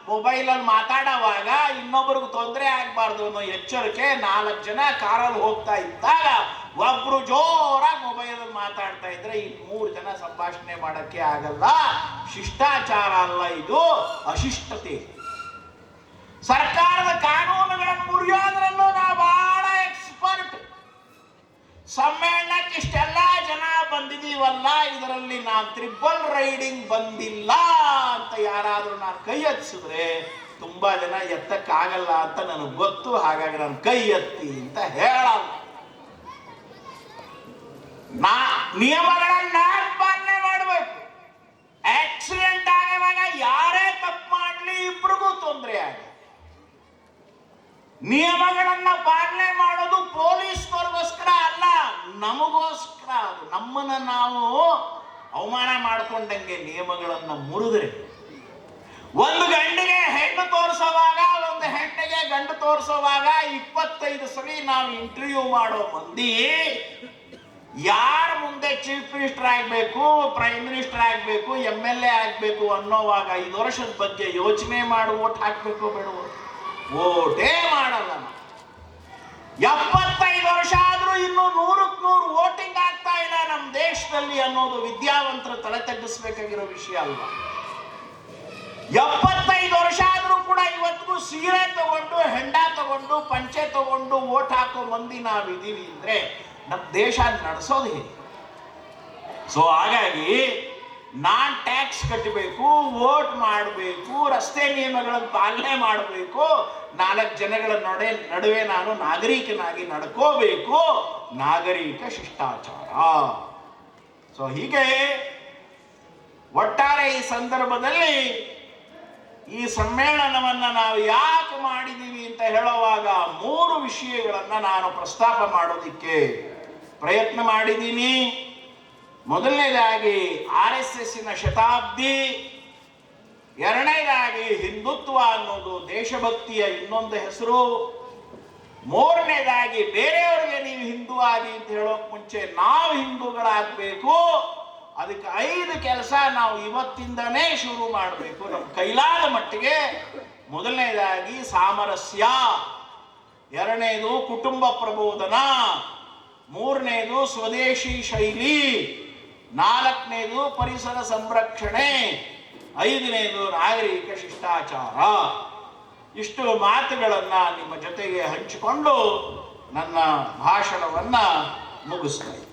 Speaker 1: ಮೊಬೈಲಲ್ಲಿ ಮಾತಾಡೋವಾಗ ಇನ್ನೊಬ್ಬರಿಗೆ ತೊಂದರೆ ಆಗ್ಬಾರ್ದು ಅನ್ನೋ ಎಚ್ಚರಿಕೆ. 4 ಜನ ಕಾರಲ್ಲಿ ಹೋಗ್ತಾ ಇದ್ದಾಗ ಒಬ್ರು ಜೋರಾಗಿ ಮೊಬೈಲಲ್ಲಿ ಮಾತಾಡ್ತಾ ಇದ್ರೆ 3 ಜನ ಸಂಭಾಷಣೆ ಮಾಡಕ್ಕೆ ಆಗಲ್ಲ. ಶಿಷ್ಟಾಚಾರ ಅಲ್ಲ, ಇದು ಅಶಿಷ್ಟತೆ. ಸರ್ಕಾರದ ಕಾನೂನುಗಳನ್ನು ಮುರಿಯೋದ್ರಲ್ಲೂ ನಾವು ಬಹಳ ಎಕ್ಸ್ಪರ್ಟ್. ಸಮ್ಮೇಳನಕ್ಕೆ ಇಷ್ಟೆಲ್ಲ ಜನ ಬಂದಿದೀವಲ್ಲ, ಇದರಲ್ಲಿ ನಾನು ಟ್ರಿಬಲ್ ರೈಡಿಂಗ್ ಬಂದಿಲ್ಲ ಅಂತ ಯಾರಾದ್ರೂ ನಾನು ಕೈ ಹಚ್ಚಿದ್ರೆ ತುಂಬಾ ಜನ ಎತ್ತಕ್ಕಾಗಲ್ಲ ಅಂತ ನನಗೆ ಗೊತ್ತು. ಹಾಗಾಗಿ ನಾನು ಕೈ ಎತ್ತಿ ಅಂತ ಹೇಳಲ್ಲ. ನಿಯಮಗಳನ್ನ ಪಾಲನೆ ಮಾಡಬೇಕು. ಆಕ್ಸಿಡೆಂಟ್ ಆಗುವಾಗ ಯಾರೇ ತಪ್ಪು ಮಾಡಲಿ ಇಬ್ರಿಗೂ ತೊಂದರೆ ಆಗ. ನಿಯಮಗಳನ್ನ ಪಾಲನೆ ಮಾಡೋದು ಪೊಲೀಸ್ನವ್ರಿಗೋಸ್ಕರ ಅಲ್ಲ, ನಮಗೋಸ್ಕರ. ಅದು ನಮ್ಮನ್ನ ನಾವು ಅವಮಾನ ಮಾಡಿಕೊಂಡಂಗೆ ನಿಯಮಗಳನ್ನ ಮುರಿದ್ರೆ, ಒಂದು ಗಂಡಿಗೆ ಹೆಣ್ಣು ತೋರಿಸುವಾಗ ಒಂದು ಹೆಣ್ಣಿಗೆ ಗಂಡು ತೋರಿಸುವಾಗ 25 ಸಲ ನಾವು ಇಂಟರ್ವ್ಯೂ ಮಾಡೋ ಮಂದಿ ಯಾರ ಮುಂದೆ ಚೀಫ್ ಮಿನಿಸ್ಟರ್ ಆಗ್ಬೇಕು, ಪ್ರೈಮ್ ಮಿನಿಸ್ಟರ್ ಆಗ್ಬೇಕು, MLA ಆಗ್ಬೇಕು ಅನ್ನೋವಾಗ 5 ವರ್ಷದ ಬಗ್ಗೆ ಯೋಚನೆ ಮಾಡಿ ಓಟ್ ಹಾಕ್ಬೇಕು ಬೇಡವೋ? ಓಟೇ ಮಾಡಲ್ಲ. 75 ವರ್ಷ ಆದ್ರೂ ಇನ್ನು 100ಕ್ಕೆ 100 ವೋಟಿಂಗ್ ಆಗ್ತಾ ಇಲ್ಲ ನಮ್ಮ ದೇಶದಲ್ಲಿ ಅನ್ನೋದು ವಿದ್ಯಾವಂತರು ತಲೆ ತಗ್ಗಿಸ್ಬೇಕಾಗಿರೋ ವಿಷಯ ಅಲ್ವಾ? 75 ವರ್ಷ ಆದ್ರೂ ಕೂಡ ಇವತ್ತಿಗೂ ಸೀರೆ ತಗೊಂಡು, ಹೆಂಡ ತಗೊಂಡು, ಪಂಚೆ ತಗೊಂಡು ಓಟ್ ಹಾಕೋ ಮಂದಿ ನಾವಿದ್ದೀವಿ ಅಂದ್ರೆ ನಮ್ಮ ದೇಶ ನಡೆಸೋದು ಹೇಗೆ? ಸೊ ಹಾಗಾಗಿ ನಾನ್ ಟ್ಯಾಕ್ಸ್ ಕಟ್ಟಬೇಕು, ವೋಟ್ ಮಾಡಬೇಕು, ರಸ್ತೆ ನಿಯಮಗಳನ್ನು ಪಾಲನೆ ಮಾಡಬೇಕು, 4 ಜನಗಳ ನಡುವೆ ನಾನು ನಾಗರಿಕನಾಗಿ ನಡ್ಕೋಬೇಕು, ನಾಗರಿಕ ಶಿಷ್ಟಾಚಾರ. ಸೊ ಹೀಗೆ ಒಟ್ಟಾರೆ ಈ ಸಂದರ್ಭದಲ್ಲಿ ಈ ಸಮ್ಮೇಳನವನ್ನ ನಾವು ಯಾಕೆ ಮಾಡಿದೀವಿ ಅಂತ ಹೇಳುವಾಗ 3 ವಿಷಯಗಳನ್ನ ನಾನು ಪ್ರಸ್ತಾಪ ಮಾಡೋದಿಕ್ಕೆ ಪ್ರಯತ್ನ ಮಾಡಿದ್ದೀನಿ. ಮೊದಲನೇದಾಗಿ RSSನ ಶತಾಬ್ದಿ, ಎರಡನೇದಾಗಿ ಹಿಂದುತ್ವ ಅನ್ನೋದು ದೇಶಭಕ್ತಿಯ ಇನ್ನೊಂದು ಹೆಸರು, ಮೂರನೇದಾಗಿ ಬೇರೆಯವರಿಗೆ ನೀವು ಹಿಂದೂ ಆಗಿ ಅಂತ ಹೇಳೋಕ್ ಮುಂಚೆ ನಾವು ಹಿಂದೂಗಳಾಗಬೇಕು. ಅದಕ್ಕೆ 5 ಕೆಲಸ ನಾವು ಇವತ್ತಿಂದನೇ ಶುರು ಮಾಡಬೇಕು ನಮ್ಮ ಕೈಲಾದ ಮಟ್ಟಿಗೆ. ಮೊದಲನೇದಾಗಿ ಸಾಮರಸ್ಯ, ಎರಡನೇದು ಕುಟುಂಬ ಪ್ರಬೋಧನ, ಮೂರನೇದು ಸ್ವದೇಶಿ ಶೈಲಿ, 4ನೇದು ಪರಿಸರ ಸಂರಕ್ಷಣೆ, 5ನೇದು ನಾಗರಿಕ ಶಿಷ್ಟಾಚಾರ. ಇಷ್ಟು ಮಾತುಗಳನ್ನ ನಿಮ್ಮ ಜೊತೆಗೆ ಹಂಚಿಕೊಂಡು ನನ್ನ ಭಾಷಣವನ್ನ ಮುಗಿಸ್ತೇನೆ.